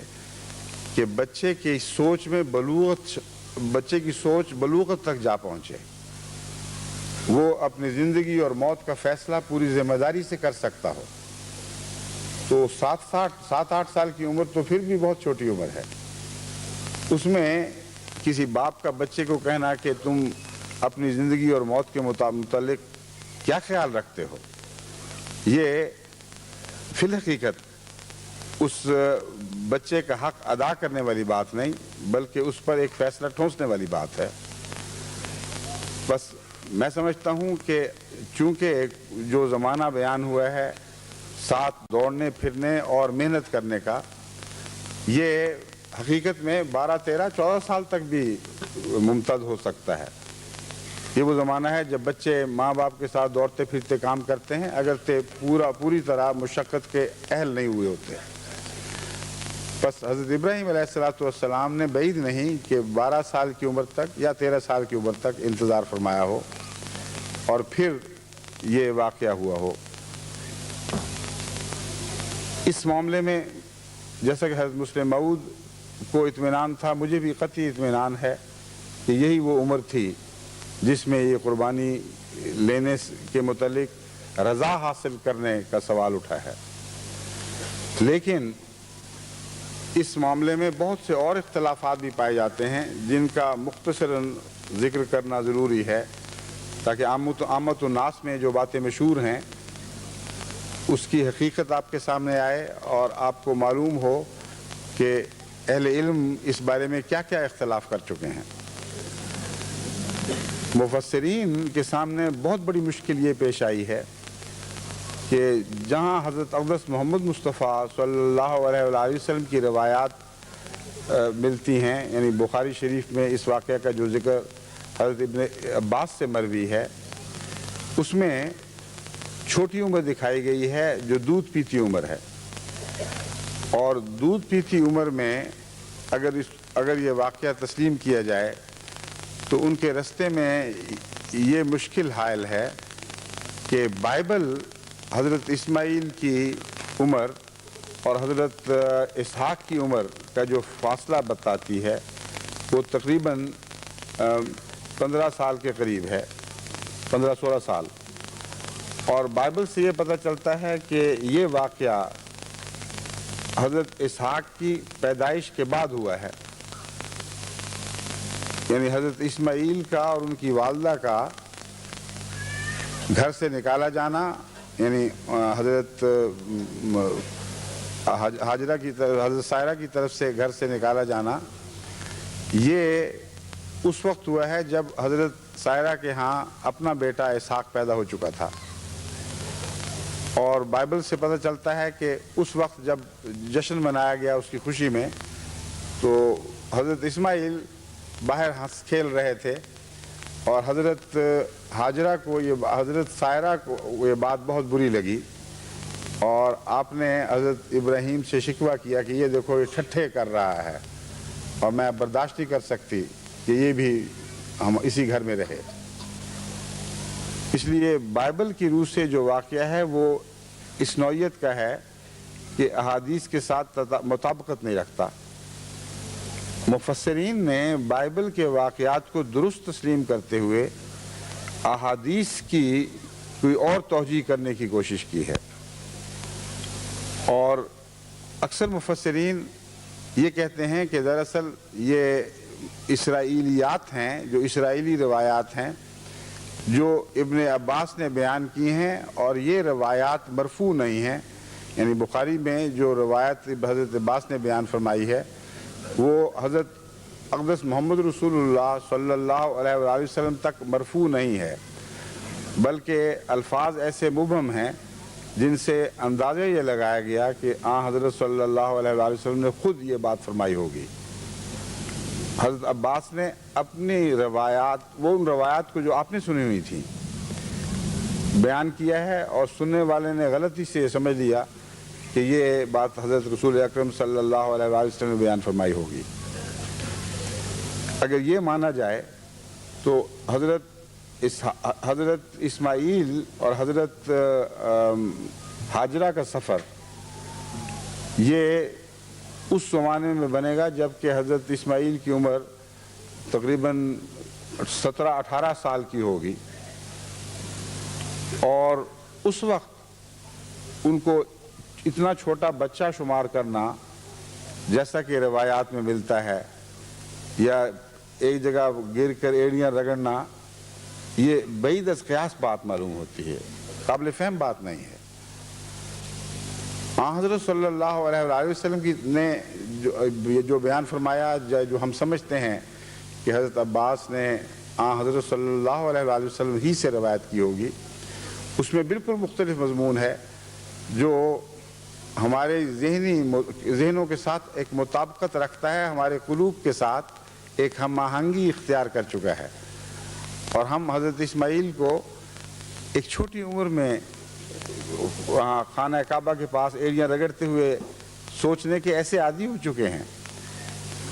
کہ بچے کی سوچ بلوغت تک جا پہنچے، وہ اپنی زندگی اور موت کا فیصلہ پوری ذمہ داری سے کر سکتا ہو، تو 7-8 سال کی عمر تو پھر بھی بہت چھوٹی عمر ہے۔ اس میں کسی باپ کا بچے کو کہنا کہ تم اپنی زندگی اور موت کے متعلق کیا خیال رکھتے ہو، یہ فی الحقیقت اس بچے کا حق ادا کرنے والی بات نہیں، بلکہ اس پر ایک فیصلہ ٹھونسنے والی بات ہے۔ بس میں سمجھتا ہوں کہ چونکہ جو زمانہ بیان ہوا ہے ساتھ دوڑنے پھرنے اور محنت کرنے کا، یہ حقیقت میں 12-13-14 سال تک بھی ممتد ہو سکتا ہے۔ یہ وہ زمانہ ہے جب بچے ماں باپ کے ساتھ دوڑتے پھرتے کام کرتے ہیں، اگرچہ پوری طرح مشقت کے اہل نہیں ہوئے ہوتے۔ بس حضرت ابراہیم علیہ السلام نے بعید نہیں کہ 12 سال کی عمر تک یا 13 سال کی عمر تک انتظار فرمایا ہو اور پھر یہ واقعہ ہوا ہو۔ اس معاملے میں جیسا کہ حضرت مسلم موعود کو اطمینان تھا، مجھے بھی قطعی اطمینان ہے کہ یہی وہ عمر تھی جس میں یہ قربانی لینے کے متعلق رضا حاصل کرنے کا سوال اٹھا ہے۔ لیکن اس معاملے میں بہت سے اور اختلافات بھی پائے جاتے ہیں جن کا مختصراً ذکر کرنا ضروری ہے، تاکہ عامت الناس میں جو باتیں مشہور ہیں اس کی حقیقت آپ کے سامنے آئے اور آپ کو معلوم ہو کہ اہل علم اس بارے میں کیا کیا اختلاف کر چکے ہیں۔ مفسرین کے سامنے بہت بڑی مشکل یہ پیش آئی ہے کہ جہاں حضرت اقدس محمد مصطفیٰ صلی اللہ علیہ وآلہ وسلم کی روایات ملتی ہیں، یعنی بخاری شریف میں اس واقعہ کا جو ذکر حضرت ابن عباس سے مروی ہے، اس میں چھوٹی عمر دکھائی گئی ہے جو دودھ پیتی عمر ہے، اور دودھ پیتی عمر میں اگر یہ واقعہ تسلیم کیا جائے تو ان کے رستے میں یہ مشکل حائل ہے کہ بائبل حضرت اسماعیل کی عمر اور حضرت اسحاق کی عمر کا جو فاصلہ بتاتی ہے وہ تقریباً 15 سال کے قریب ہے، 15-16 سال، اور بائبل سے یہ پتہ چلتا ہے کہ یہ واقعہ حضرت اسحاق کی پیدائش کے بعد ہوا ہے، یعنی حضرت اسماعیل کا اور ان کی والدہ کا گھر سے نکالا جانا، یعنی حضرت حاجرہ کی طرف، حضرت سائرہ کی طرف سے گھر سے نکالا جانا، یہ اس وقت ہوا ہے جب حضرت سائرہ کے ہاں اپنا بیٹا اسحاق پیدا ہو چکا تھا، اور بائبل سے پتہ چلتا ہے کہ اس وقت جب جشن منایا گیا اس کی خوشی میں، تو حضرت اسماعیل باہر ہنس کھیل رہے تھے، اور حضرت حاجرہ کو حضرت سائرہ کو یہ بات بہت بری لگی، اور آپ نے حضرت ابراہیم سے شکوہ کیا کہ یہ دیکھو یہ ٹھٹھے کر رہا ہے، اور میں برداشت نہیں کر سکتی کہ یہ بھی ہم اسی گھر میں رہے۔ اس لیے بائبل کی روح سے جو واقعہ ہے وہ اس نوعیت کا ہے کہ احادیث کے ساتھ مطابقت نہیں رکھتا۔ مفسرین نے بائبل کے واقعات کو درست تسلیم کرتے ہوئے احادیث کی کوئی اور توجیہ کرنے کی کوشش کی ہے، اور اکثر مفسرین یہ کہتے ہیں کہ دراصل یہ اسرائیلیات ہیں، جو اسرائیلی روایات ہیں جو ابن عباس نے بیان کی ہیں، اور یہ روایات مرفوع نہیں ہیں، یعنی بخاری میں جو روایت حضرت عباس نے بیان فرمائی ہے وہ حضرت اقدس محمد رسول اللہ صلی اللہ علیہ وآلہ وسلم تک مرفوع نہیں ہے، بلکہ الفاظ ایسے مبہم ہیں جن سے اندازہ یہ لگایا گیا کہ حضرت صلی اللہ علیہ وآلہ وسلم نے خود یہ بات فرمائی ہوگی۔ حضرت عباس نے اپنی روایات، وہ ان روایات کو جو آپ نے سنی ہوئی تھیں، بیان کیا ہے، اور سننے والے نے غلطی سے سمجھ لیا کہ یہ بات حضرت رسول اکرم صلی اللہ علیہ وآلہ وسلم نے بیان فرمائی ہوگی۔ اگر یہ مانا جائے تو حضرت اسماعیل اور حضرت حاجرہ کا سفر یہ اس زمانے میں بنے گا جب کہ حضرت اسماعیل کی عمر تقریباً 17-18 سال کی ہوگی، اور اس وقت ان کو اتنا چھوٹا بچہ شمار کرنا، جیسا کہ روایات میں ملتا ہے، یا ایک جگہ گر کر ایڑیاں رگڑنا، یہ بعید از قیاس بات معلوم ہوتی ہے، قابل فہم بات نہیں ہے۔ حضرت صلی اللہ علیہ وآلہ وسلم کی نے جو بیان فرمایا، جو ہم سمجھتے ہیں کہ حضرت عباس نے حضرت صلی اللہ علیہ وآلہ وسلم ہی سے روایت کی ہوگی، اس میں بالکل مختلف مضمون ہے جو ہمارے ذہنوں کے ساتھ ایک مطابقت رکھتا ہے، ہمارے قلوب کے ساتھ ایک ہم آہنگی اختیار کر چکا ہے، اور ہم حضرت اسماعیل کو ایک چھوٹی عمر میں خانہ کعبہ کے پاس ایڑیاں رگڑتے ہوئے سوچنے کے ایسے عادی ہو چکے ہیں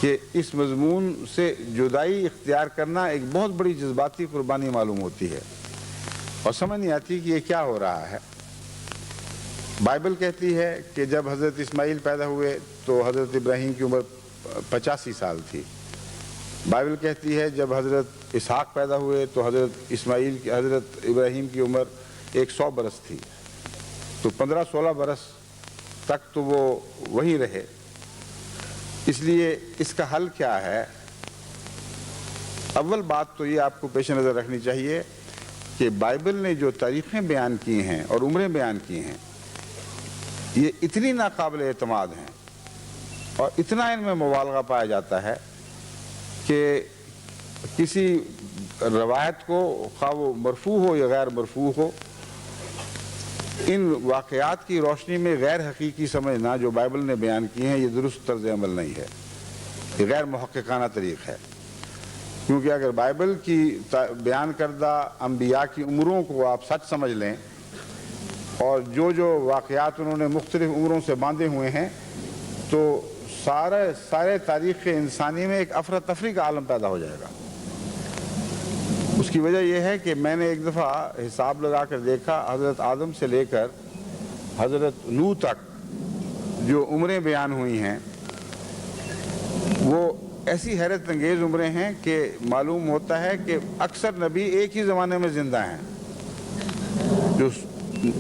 کہ اس مضمون سے جدائی اختیار کرنا ایک بہت بڑی جذباتی قربانی معلوم ہوتی ہے، اور سمجھ نہیں آتی کہ یہ کیا ہو رہا ہے۔ بائبل کہتی ہے کہ جب حضرت اسماعیل پیدا ہوئے تو حضرت ابراہیم کی عمر 85 سال تھی۔ بائبل کہتی ہے جب حضرت اسحاق پیدا ہوئے تو حضرت ابراہیم کی عمر 100 برس تھی، تو 15-16 برس تک تو وہ وہیں رہے۔ اس لیے اس کا حل کیا ہے؟ اول بات تو یہ آپ کو پیش نظر رکھنی چاہیے کہ بائبل نے جو تاریخیں بیان کی ہیں اور عمریں بیان کی ہیں، یہ اتنی ناقابل اعتماد ہیں اور اتنا ان میں مبالغہ پایا جاتا ہے کہ کسی روایت کو، خواہ وہ مرفوع ہو یا غیر مرفوع ہو، ان واقعات کی روشنی میں غیر حقیقی سمجھنا جو بائبل نے بیان کی ہیں، یہ درست طرز عمل نہیں ہے۔ یہ غیر محققانہ طریق ہے، کیونکہ اگر بائبل کی بیان کردہ انبیاء کی عمروں کو آپ سچ سمجھ لیں اور جو واقعات انہوں نے مختلف عمروں سے باندھے ہوئے ہیں، تو سارے تاریخ انسانی میں ایک افراتفری کا عالم پیدا ہو جائے گا۔ اس کی وجہ یہ ہے کہ میں نے ایک دفعہ حساب لگا کر دیکھا، حضرت آدم سے لے کر حضرت نوح تک جو عمریں بیان ہوئی ہیں وہ ایسی حیرت انگیز عمریں ہیں کہ معلوم ہوتا ہے کہ اکثر نبی ایک ہی زمانے میں زندہ ہیں، جو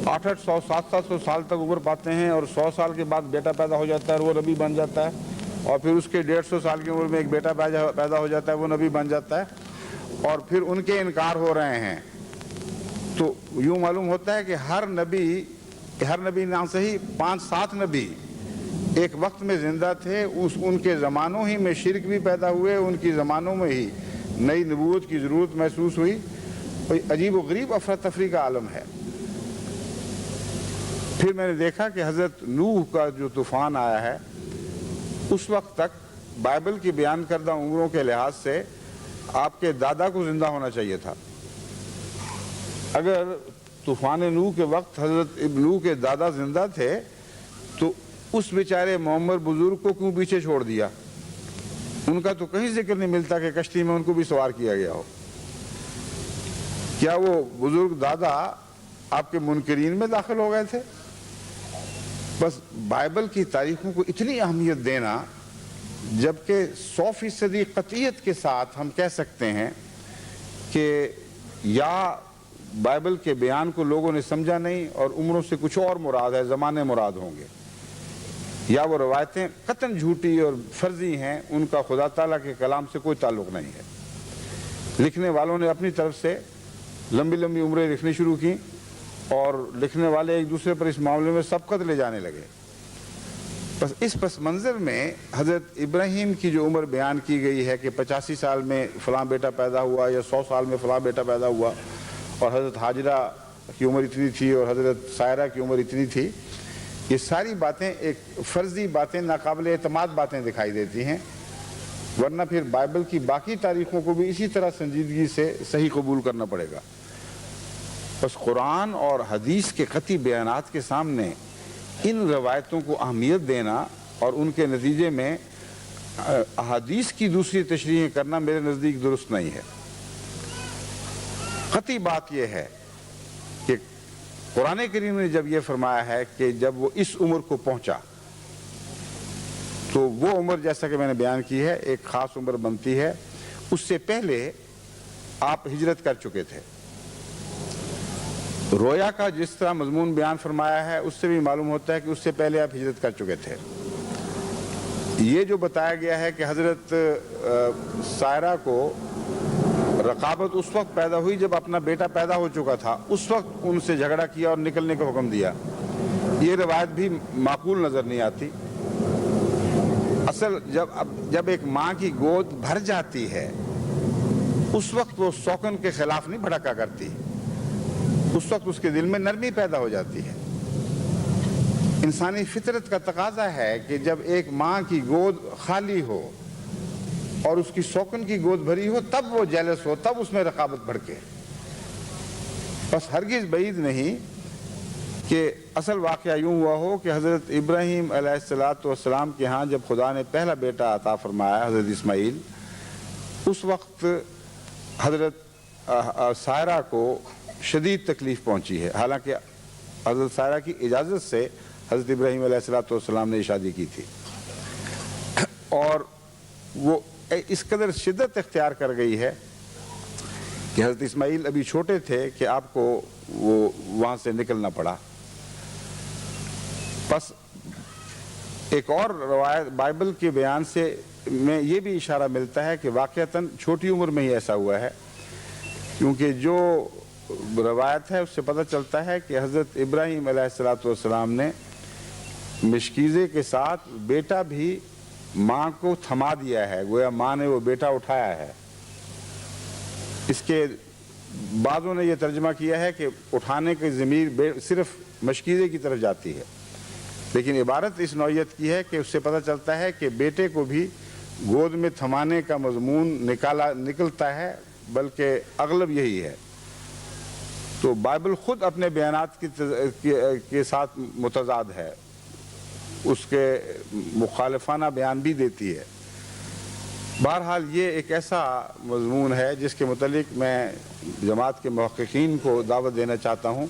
800 700 سال تک عمر پاتے ہیں اور 100 سال کے بعد بیٹا پیدا ہو جاتا ہے اور وہ نبی بن جاتا ہے، اور پھر اس کے 150 سال کی عمر میں ایک بیٹا پیدا ہو جاتا ہے، وہ نبی بن جاتا ہے، اور پھر ان کے انکار ہو رہے ہیں۔ تو یوں معلوم ہوتا ہے کہ ہر نبی نہ صحیح 5-7 نبی ایک وقت میں زندہ تھے، ان کے زمانوں ہی میں شرک بھی پیدا ہوئے، ان کی زمانوں میں ہی نئی نبوت کی ضرورت محسوس ہوئی۔ عجیب و غریب افراتفری کا عالم ہے۔ پھر میں نے دیکھا کہ حضرت نوح کا جو طوفان آیا ہے، اس وقت تک بائبل کی بیان کردہ عمروں کے لحاظ سے آپ کے دادا کو زندہ ہونا چاہیے تھا۔ اگر طوفان نوح کے وقت حضرت نوح کے دادا زندہ تھے تو اس بیچارے معمر بزرگ کو کیوں پیچھے چھوڑ دیا؟ ان کا تو کہیں ذکر نہیں ملتا کہ کشتی میں ان کو بھی سوار کیا گیا ہو۔ کیا وہ بزرگ دادا آپ کے منکرین میں داخل ہو گئے تھے؟ بس بائبل کی تاریخوں کو اتنی اہمیت دینا، جبکہ 100% قطعیت کے ساتھ ہم کہہ سکتے ہیں کہ یا بائبل کے بیان کو لوگوں نے سمجھا نہیں اور عمروں سے کچھ اور مراد ہے، زمانے مراد ہوں گے، یا وہ روایتیں قطعاً جھوٹی اور فرضی ہیں، ان کا خدا تعالیٰ کے کلام سے کوئی تعلق نہیں ہے۔ لکھنے والوں نے اپنی طرف سے لمبی لمبی عمریں لکھنی شروع کی اور لکھنے والے ایک دوسرے پر اس معاملے میں سبقت لے جانے لگے۔ بس اس پس منظر میں حضرت ابراہیم کی جو عمر بیان کی گئی ہے کہ 85 سال میں فلاں بیٹا پیدا ہوا یا 100 سال میں فلاں بیٹا پیدا ہوا، اور حضرت حاجرہ کی عمر اتنی تھی اور حضرت سائرہ کی عمر اتنی تھی، یہ ساری باتیں ایک فرضی باتیں، ناقابل اعتماد باتیں دکھائی دیتی ہیں، ورنہ پھر بائبل کی باقی تاریخوں کو بھی اسی طرح سنجیدگی سے صحیح قبول کرنا پڑے گا۔ بس قرآن اور حدیث کے قطعی بیانات کے سامنے ان روایتوں کو اہمیت دینا اور ان کے نتیجے میں احادیث کی دوسری تشریحیں کرنا میرے نزدیک درست نہیں ہے۔ قطعی بات یہ ہے کہ قرآن کریم نے جب یہ فرمایا ہے کہ جب وہ اس عمر کو پہنچا، تو وہ عمر جیسا کہ میں نے بیان کی ہے ایک خاص عمر بنتی ہے، اس سے پہلے آپ ہجرت کر چکے تھے۔ رویا کا جس طرح مضمون بیان فرمایا ہے اس سے بھی معلوم ہوتا ہے کہ اس سے پہلے آپ ہجرت کر چکے تھے۔ یہ جو بتایا گیا ہے کہ حضرت سائرہ کو رقابت اس وقت پیدا ہوئی جب اپنا بیٹا پیدا ہو چکا تھا، اس وقت ان سے جھگڑا کیا اور نکلنے کا حکم دیا، یہ روایت بھی معقول نظر نہیں آتی۔ اصل جب ایک ماں کی گود بھر جاتی ہے اس وقت وہ سوکن کے خلاف نہیں بھڑکا کرتی، اس وقت اس کے دل میں نرمی پیدا ہو جاتی ہے۔ انسانی فطرت کا تقاضا ہے کہ جب ایک ماں کی گود خالی ہو اور اس کی سوکن کی گود بھری ہو تب وہ جیلس ہو، تب اس میں رقابت بھڑکے۔ بس ہرگز بعید نہیں کہ اصل واقعہ یوں ہوا ہو کہ حضرت ابراہیم علیہ السلام کے ہاں جب خدا نے پہلا بیٹا عطا فرمایا حضرت اسماعیل، اس وقت حضرت سائرہ کو شدید تکلیف پہنچی ہے، حالانکہ حضرت سائرہ کی اجازت سے حضرت ابراہیم علیہ السلام نے شادی کی تھی، اور وہ اس قدر شدت اختیار کر گئی ہے کہ حضرت اسماعیل ابھی چھوٹے تھے کہ آپ کو وہ وہاں سے نکلنا پڑا۔ بس ایک اور روایت بائبل کے بیان سے میں یہ بھی اشارہ ملتا ہے کہ واقعتاً چھوٹی عمر میں ہی ایسا ہوا ہے، کیونکہ جو روایت ہے اس سے پتہ چلتا ہے کہ حضرت ابراہیم علیہ السلام نے مشکیزے کے ساتھ بیٹا بھی ماں کو تھما دیا ہے، گویا ماں نے وہ بیٹا اٹھایا ہے۔ اس کے بعضوں نے یہ ترجمہ کیا ہے کہ اٹھانے کی ضمیر صرف مشکیزے کی طرف جاتی ہے، لیکن عبارت اس نوعیت کی ہے کہ اس سے پتہ چلتا ہے کہ بیٹے کو بھی گود میں تھمانے کا مضمون نکلتا ہے، بلکہ اغلب یہی ہے۔ تو بائبل خود اپنے بیانات کے ساتھ متضاد ہے، اس کے مخالفانہ بیان بھی دیتی ہے۔ بہرحال یہ ایک ایسا مضمون ہے جس کے متعلق میں جماعت کے محققین کو دعوت دینا چاہتا ہوں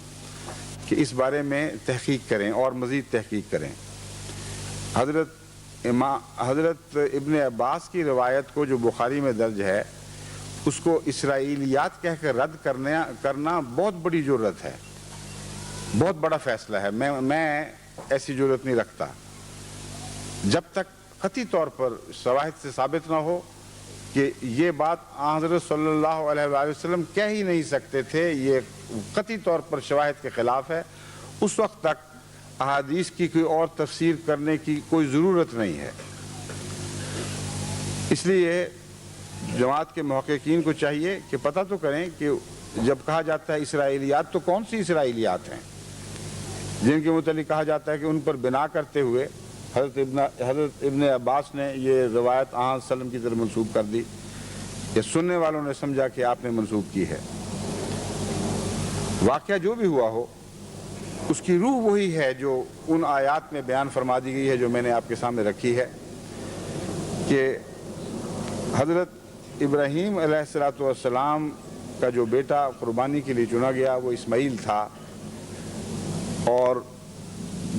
کہ اس بارے میں تحقیق کریں اور مزید تحقیق کریں۔ حضرت ابن عباس کی روایت کو جو بخاری میں درج ہے، اس کو اسرائیلیات کہہ کر رد کرنا بہت بڑی جرت ہے، بہت بڑا فیصلہ ہے۔ میں ایسی جرت نہیں رکھتا جب تک قطعی طور پر شواہد سے ثابت نہ ہو کہ یہ بات حضرت صلی اللہ علیہ وآلہ وسلم کہہ ہی نہیں سکتے تھے، یہ قطعی طور پر شواہد کے خلاف ہے، اس وقت تک احادیث کی کوئی اور تفسیر کرنے کی کوئی ضرورت نہیں ہے۔ اس لیے جماعت کے محققین کو چاہیے کہ پتہ تو کریں کہ جب کہا جاتا ہے اسرائیلیات، تو کون سی اسرائیلیات ہیں جن کے متعلق کہا جاتا ہے کہ ان پر بنا کرتے ہوئے حضرت ابن عباس نے یہ روایت آن وسلم کی طرف منسوب کر دی، یا سننے والوں نے سمجھا کہ آپ نے منسوب کی ہے۔ واقعہ جو بھی ہوا ہو، اس کی روح وہی ہے جو ان آیات میں بیان فرما دی گئی ہے جو میں نے آپ کے سامنے رکھی ہے، کہ حضرت ابراہیم علیہ السلام کا جو بیٹا قربانی کے لیے چنا گیا وہ اسماعیل تھا، اور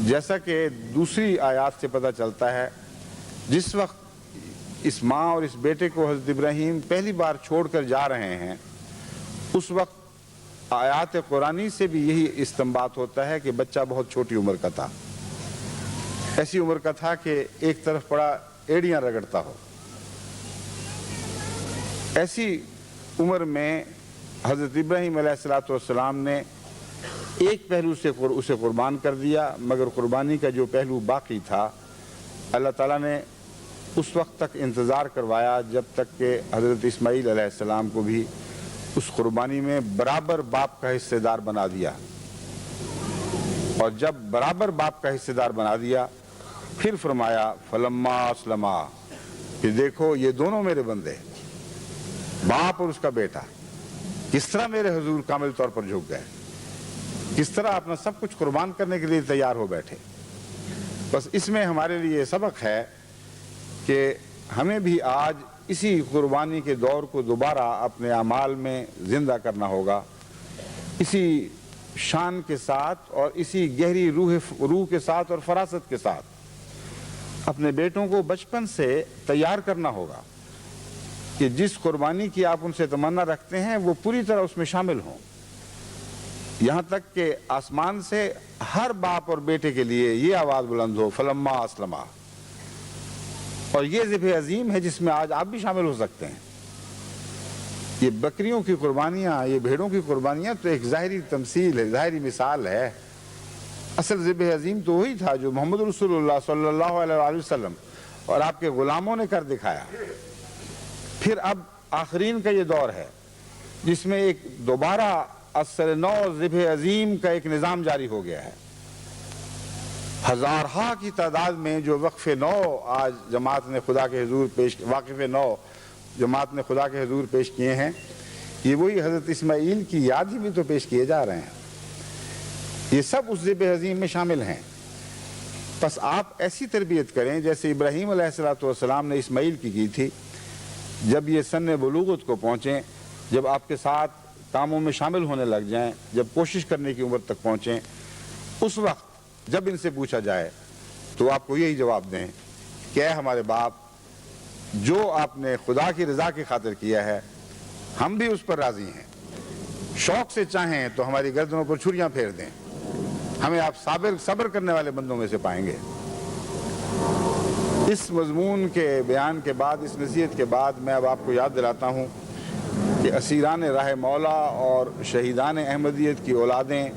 جیسا کہ دوسری آیات سے پتہ چلتا ہے، جس وقت اس ماں اور اس بیٹے کو حضرت ابراہیم پہلی بار چھوڑ کر جا رہے ہیں، اس وقت آیات قرآنی سے بھی یہی استنباط ہوتا ہے کہ بچہ بہت چھوٹی عمر کا تھا، ایسی عمر کا تھا کہ ایک طرف پڑا ایڑیاں رگڑتا ہو۔ ایسی عمر میں حضرت ابراہیم علیہ السلام نے ایک پہلو سے اسے قربان کر دیا، مگر قربانی کا جو پہلو باقی تھا اللہ تعالیٰ نے اس وقت تک انتظار کروایا جب تک کہ حضرت اسماعیل علیہ السلام کو بھی اس قربانی میں برابر باپ کا حصہ دار بنا دیا، اور جب برابر باپ کا حصہ دار بنا دیا پھر فرمایا فلما اسلما، کہ دیکھو یہ دونوں میرے بندے، باپ اور اس کا بیٹا، کس طرح میرے حضور کامل طور پر جھک گئے، کس طرح اپنا سب کچھ قربان کرنے کے لیے تیار ہو بیٹھے۔ بس اس میں ہمارے لیے سبق ہے کہ ہمیں بھی آج اسی قربانی کے دور کو دوبارہ اپنے اعمال میں زندہ کرنا ہوگا، اسی شان کے ساتھ اور اسی گہری روح کے ساتھ اور فراست کے ساتھ اپنے بیٹوں کو بچپن سے تیار کرنا ہوگا کہ جس قربانی کی آپ ان سے تمنا رکھتے ہیں وہ پوری طرح اس میں شامل ہوں، یہاں تک کہ آسمان سے ہر باپ اور بیٹے کے لیے یہ آواز بلند ہو فلما اسلما۔ اور یہ ذبح عظیم ہے جس میں آج آپ بھی شامل ہو سکتے ہیں۔ یہ بکریوں کی قربانیاں، یہ بھیڑوں کی قربانیاں تو ایک ظاہری تمثیل ہے، ظاہری مثال ہے۔ اصل ذبح عظیم تو وہی تھا جو محمد رسول اللہ صلی اللہ علیہ وآلہ وسلم اور آپ کے غلاموں نے کر دکھایا۔ پھر اب آخرین کا یہ دور ہے جس میں ایک دوبارہ اثر نو ذبح عظیم کا ایک نظام جاری ہو گیا ہے۔ ہزارہا کی تعداد میں جو وقف نو آج جماعت نے خدا کے حضور واقف نو جماعت نے خدا کے حضور پیش کیے ہیں، یہ وہی حضرت اسماعیل کی یاد ہی میں تو پیش کیے جا رہے ہیں۔ یہ سب اس ذبح عظیم میں شامل ہیں۔ بس آپ ایسی تربیت کریں جیسے ابراہیم علیہ السلام نے اسماعیل کی تھی۔ جب یہ سن بلوغت کو پہنچیں، جب آپ کے ساتھ کاموں میں شامل ہونے لگ جائیں، جب کوشش کرنے کی عمر تک پہنچیں، اس وقت جب ان سے پوچھا جائے تو آپ کو یہی جواب دیں کہ اے ہمارے باپ، جو آپ نے خدا کی رضا کی خاطر کیا ہے ہم بھی اس پر راضی ہیں، شوق سے چاہیں تو ہماری گردنوں پر چھریاں پھیر دیں، ہمیں آپ صبر کرنے والے بندوں میں سے پائیں گے۔ اس مضمون کے بیان کے بعد، اس نصیحت کے بعد، میں اب آپ کو یاد دلاتا ہوں کہ اسیران راہ مولا اور شہیدان احمدیت کی اولادیں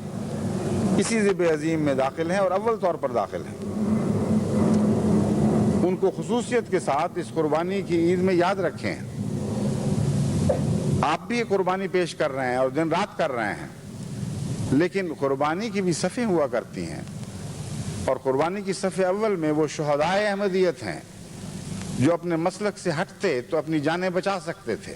اسی ذبح عظیم میں داخل ہیں اور اول طور پر داخل ہیں۔ ان کو خصوصیت کے ساتھ اس قربانی کی عید میں یاد رکھیں۔ آپ بھی یہ قربانی پیش کر رہے ہیں اور دن رات کر رہے ہیں، لیکن قربانی کی بھی صفیں ہوا کرتی ہیں، اور قربانی کی صف اول میں وہ شہدائے احمدیت ہیں جو اپنے مسلک سے ہٹتے تو اپنی جانیں بچا سکتے تھے،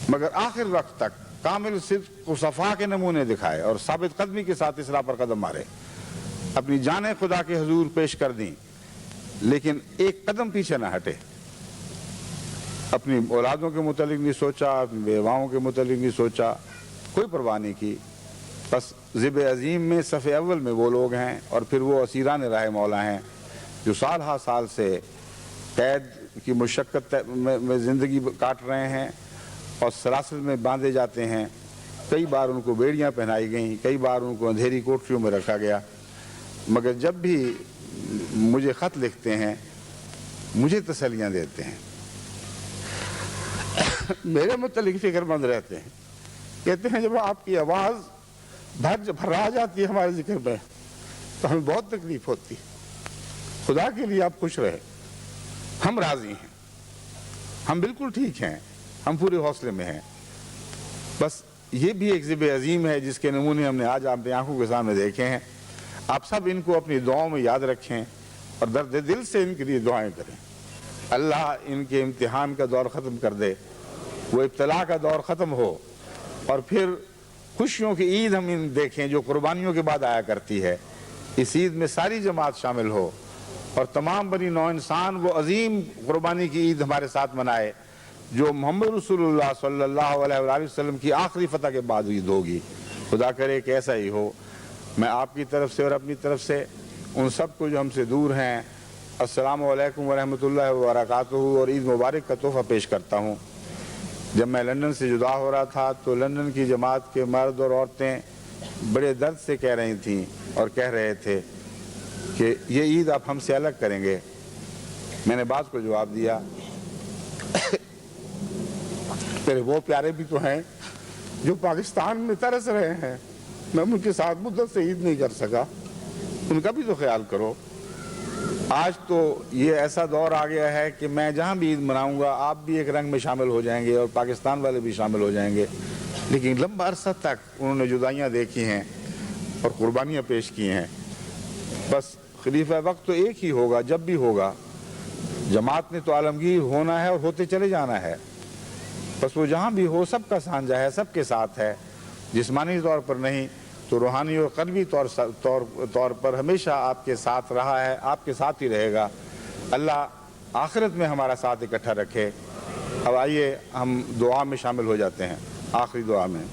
مگر آخر وقت تک کامل صدق و صفا کے نمونے دکھائے اور ثابت قدمی کے ساتھ اس راہ پر قدم مارے، اپنی جانیں خدا کے حضور پیش کر دیں، لیکن ایک قدم پیچھے نہ ہٹے۔ اپنی اولادوں کے متعلق نہیں سوچا، اپنی بیواؤں کے متعلق نہیں سوچا، کوئی پرواہ نہیں کی۔ بس ذب عظیم میں صف اول میں وہ لوگ ہیں اور پھر وہ اسیران راہ مولا ہیں جو سال ہا سال سے قید کی مشقت میں زندگی کاٹ رہے ہیں اور سلاسل میں باندھے جاتے ہیں۔ کئی بار ان کو بیڑیاں پہنائی گئیں، کئی بار ان کو اندھیری کوٹریوں میں رکھا گیا، مگر جب بھی مجھے خط لکھتے ہیں مجھے تسلیاں دیتے ہیں، میرے متعلق فکر مند رہتے ہیں، کہتے ہیں جب آپ کی آواز بھرا جاتی ہے ہمارے ذکر میں تو ہمیں بہت تکلیف ہوتی، خدا کے لیے آپ خوش رہے، ہم راضی ہیں، ہم بالکل ٹھیک ہیں، ہم پورے حوصلے میں ہیں۔ بس یہ بھی ایک ذب عظیم ہے جس کے نمونے ہم نے آج اپنی آنکھوں کے سامنے دیکھے ہیں۔ آپ سب ان کو اپنی دعاؤں میں یاد رکھیں اور درد دل سے ان کے لیے دعائیں کریں۔ اللہ ان کے امتحان کا دور ختم کر دے، وہ ابتلا کا دور ختم ہو اور پھر خوشیوں کی عید ہم ان دیکھیں جو قربانیوں کے بعد آیا کرتی ہے۔ اس عید میں ساری جماعت شامل ہو اور تمام بنی نوع انسان وہ عظیم قربانی کی عید ہمارے ساتھ منائے جو محمد رسول اللہ صلی اللہ علیہ وآلہ وسلم کی آخری فتح کے بعد عید ہوگی۔ خدا کرے کہ ایسا ہی ہو۔ میں آپ کی طرف سے اور اپنی طرف سے ان سب کو جو ہم سے دور ہیں السلام علیکم ورحمۃ اللہ وبرکاتہ اور عید مبارک کا تحفہ پیش کرتا ہوں۔ جب میں لندن سے جدا ہو رہا تھا تو لندن کی جماعت کے مرد اور عورتیں بڑے درد سے کہہ رہی تھیں اور کہہ رہے تھے کہ یہ عید آپ ہم سے الگ کریں گے۔ میں نے بات کو جواب دیا میرے وہ پیارے بھی تو ہیں جو پاکستان میں ترس رہے ہیں، میں ان کے ساتھ مدت سے عید نہیں کر سکا، ان کا بھی تو خیال کرو۔ آج تو یہ ایسا دور آ گیا ہے کہ میں جہاں بھی عید مناؤں گا آپ بھی ایک رنگ میں شامل ہو جائیں گے اور پاکستان والے بھی شامل ہو جائیں گے، لیکن لمبا عرصہ تک انہوں نے جدائیاں دیکھی ہیں اور قربانیاں پیش کی ہیں۔ بس خلیفہ وقت تو ایک ہی ہوگا جب بھی ہوگا، جماعت نے تو عالمگیر ہونا ہے اور ہوتے چلے جانا ہے۔ بس وہ جہاں بھی ہو سب کا سانجہ ہے، سب کے ساتھ ہے، جسمانی طور پر نہیں تو روحانی اور قلبی طور پر ہمیشہ آپ کے ساتھ رہا ہے، آپ کے ساتھ ہی رہے گا۔ اللہ آخرت میں ہمارا ساتھ اکٹھا رکھے۔ اب آئیے ہم دعا میں شامل ہو جاتے ہیں، آخری دعا میں۔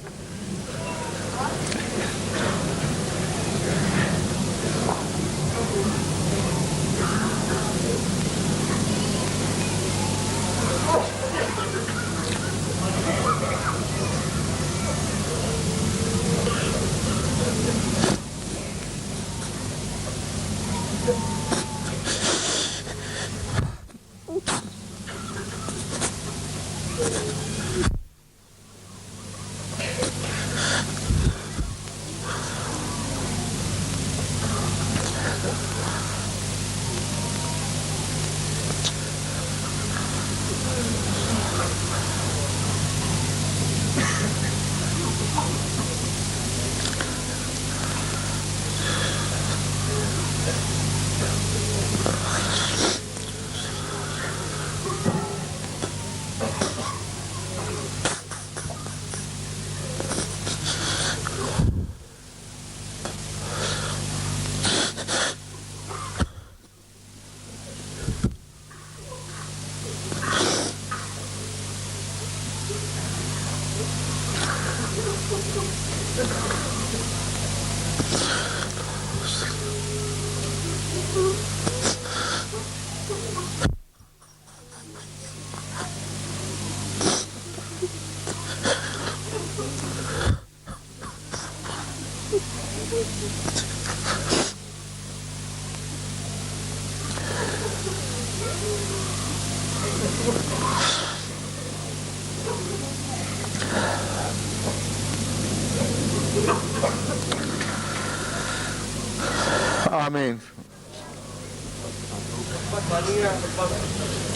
آمین۔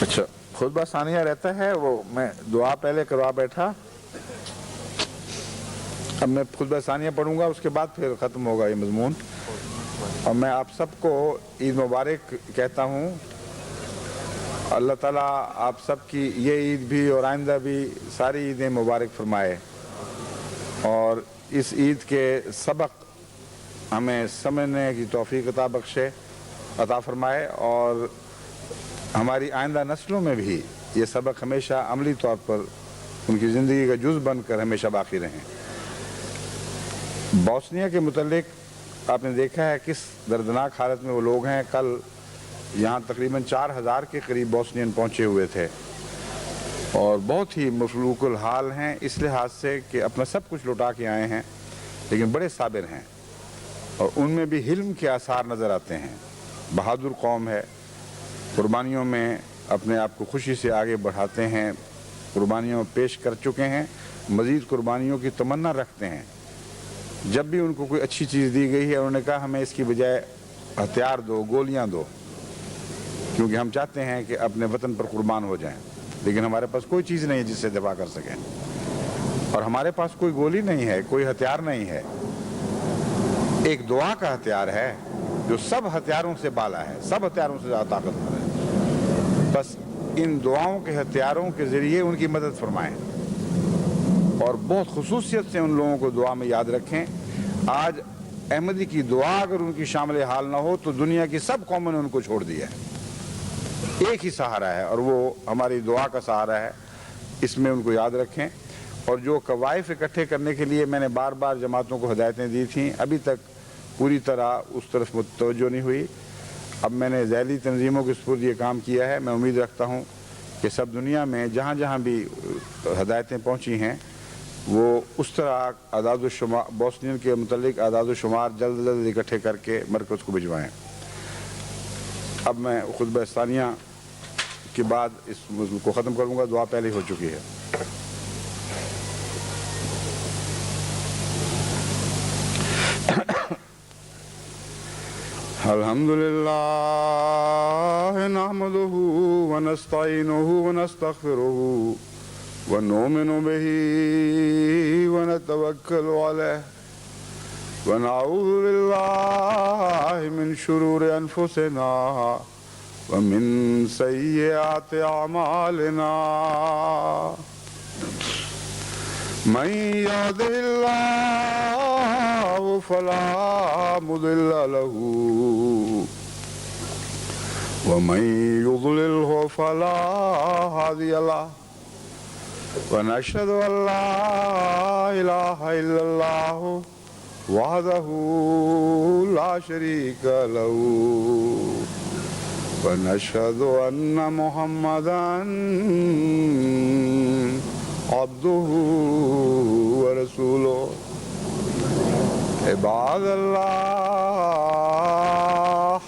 اچھا خطبہ ثانیہ رہتا ہے، وہ میں دعا پہلے کروا بیٹھا، اب میں خطبہ ثانیہ پڑھوں گا، اس کے بعد پھر ختم ہوگا یہ مضمون۔ اور میں آپ سب کو عید مبارک کہتا ہوں اللہ تعالیٰ آپ سب کی یہ عید بھی اور آئندہ بھی ساری عیدیں مبارک فرمائے، اور اس عید کے سبق ہمیں سمجھنے کی توفیق عطا فرمائے، اور ہماری آئندہ نسلوں میں بھی یہ سبق ہمیشہ عملی طور پر ان کی زندگی کا جز بن کر ہمیشہ باقی رہیں۔ بوسنیا کے متعلق آپ نے دیکھا ہے کس دردناک حالت میں وہ لوگ ہیں۔ کل یہاں تقریباً 4000 کے قریب بوسنین پہنچے ہوئے تھے، اور بہت ہی مفلوق الحال ہیں اس لحاظ سے کہ اپنا سب کچھ لوٹا کے آئے ہیں، لیکن بڑے صابر ہیں، اور ان میں بھی حلم کے آثار نظر آتے ہیں۔ بہادر قوم ہے، قربانیوں میں اپنے آپ کو خوشی سے آگے بڑھاتے ہیں، قربانیوں پیش کر چکے ہیں، مزید قربانیوں کی تمنا رکھتے ہیں۔ جب بھی ان کو کوئی اچھی چیز دی گئی ہے انہوں نے کہا ہمیں اس کی بجائے ہتھیار دو، گولیاں دو، کیونکہ ہم چاہتے ہیں کہ اپنے وطن پر قربان ہو جائیں، لیکن ہمارے پاس کوئی چیز نہیں ہے جس سے دفاع کر سکیں، اور ہمارے پاس کوئی گولی نہیں ہے، کوئی ہتھیار نہیں ہے۔ ایک دعا کا ہتھیار ہے جو سب ہتھیاروں سے بالا ہے، سب ہتھیاروں سے زیادہ طاقتور ہے۔ بس ان دعاؤں کے ہتھیاروں کے ذریعے ان کی مدد فرمائیں، اور بہت خصوصیت سے ان لوگوں کو دعا میں یاد رکھیں۔ آج احمدی کی دعا اگر ان کی شامل حال نہ ہو تو دنیا کی سب قوموں نے ان کو چھوڑ دیا ہے۔ ایک ہی سہارا ہے اور وہ ہماری دعا کا سہارا ہے، اس میں ان کو یاد رکھیں۔ اور جو قوائف اکٹھے کرنے کے لیے میں نے بار بار جماعتوں کو ہدایتیں دی تھیں، ابھی تک پوری طرح اس طرف متوجہ نہیں ہوئی۔ اب میں نے ذیلی تنظیموں کے سپرد یہ کام کیا ہے۔ میں امید رکھتا ہوں کہ سب دنیا میں جہاں جہاں بھی ہدایتیں پہنچی ہیں وہ اس طرح اعداد و شمار بوسنین کے متعلق اعداد و شمار جلد جلد اکٹھے کر کے مرکز کو بھجوائیں۔ اب میں خطبہ ثانیہ کے بعد اس موضوع کو ختم کروں گا، دعا پہلے ہو چکی ہے۔ الحمدللہ نحمده ونستعینه ونستغفره ونؤمن به ونتوکل علیہ ونعوذ باللہ من شرور انفسنا ومن سیئات اعمالنا من يهده الله فلا مضل له ومن يضلله فلا هادي له ونشهد أن لا إله إلا الله وحده لا شريك له ونشهد أن محمدا عبده ورسوله عباد الله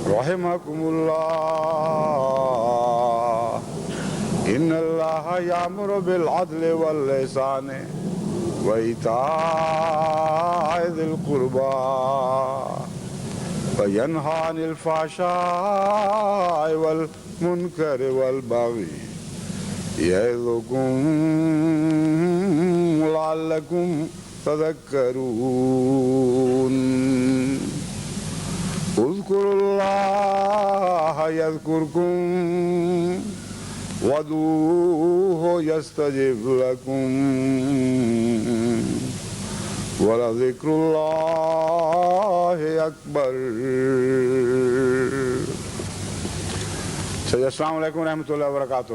رحمكم الله إن الله يأمر بالعدل والإحسان وإيتاء ذي القربى وينهى عن الفحشاء والمنكر والبغي يعظكم لعلكم تذكرون اذكروا الله يذكركم وادعوه يستجب لكم ولذكر الله أكبر۔ السلام علیکم ورحمۃ اللہ وبرکاتہ۔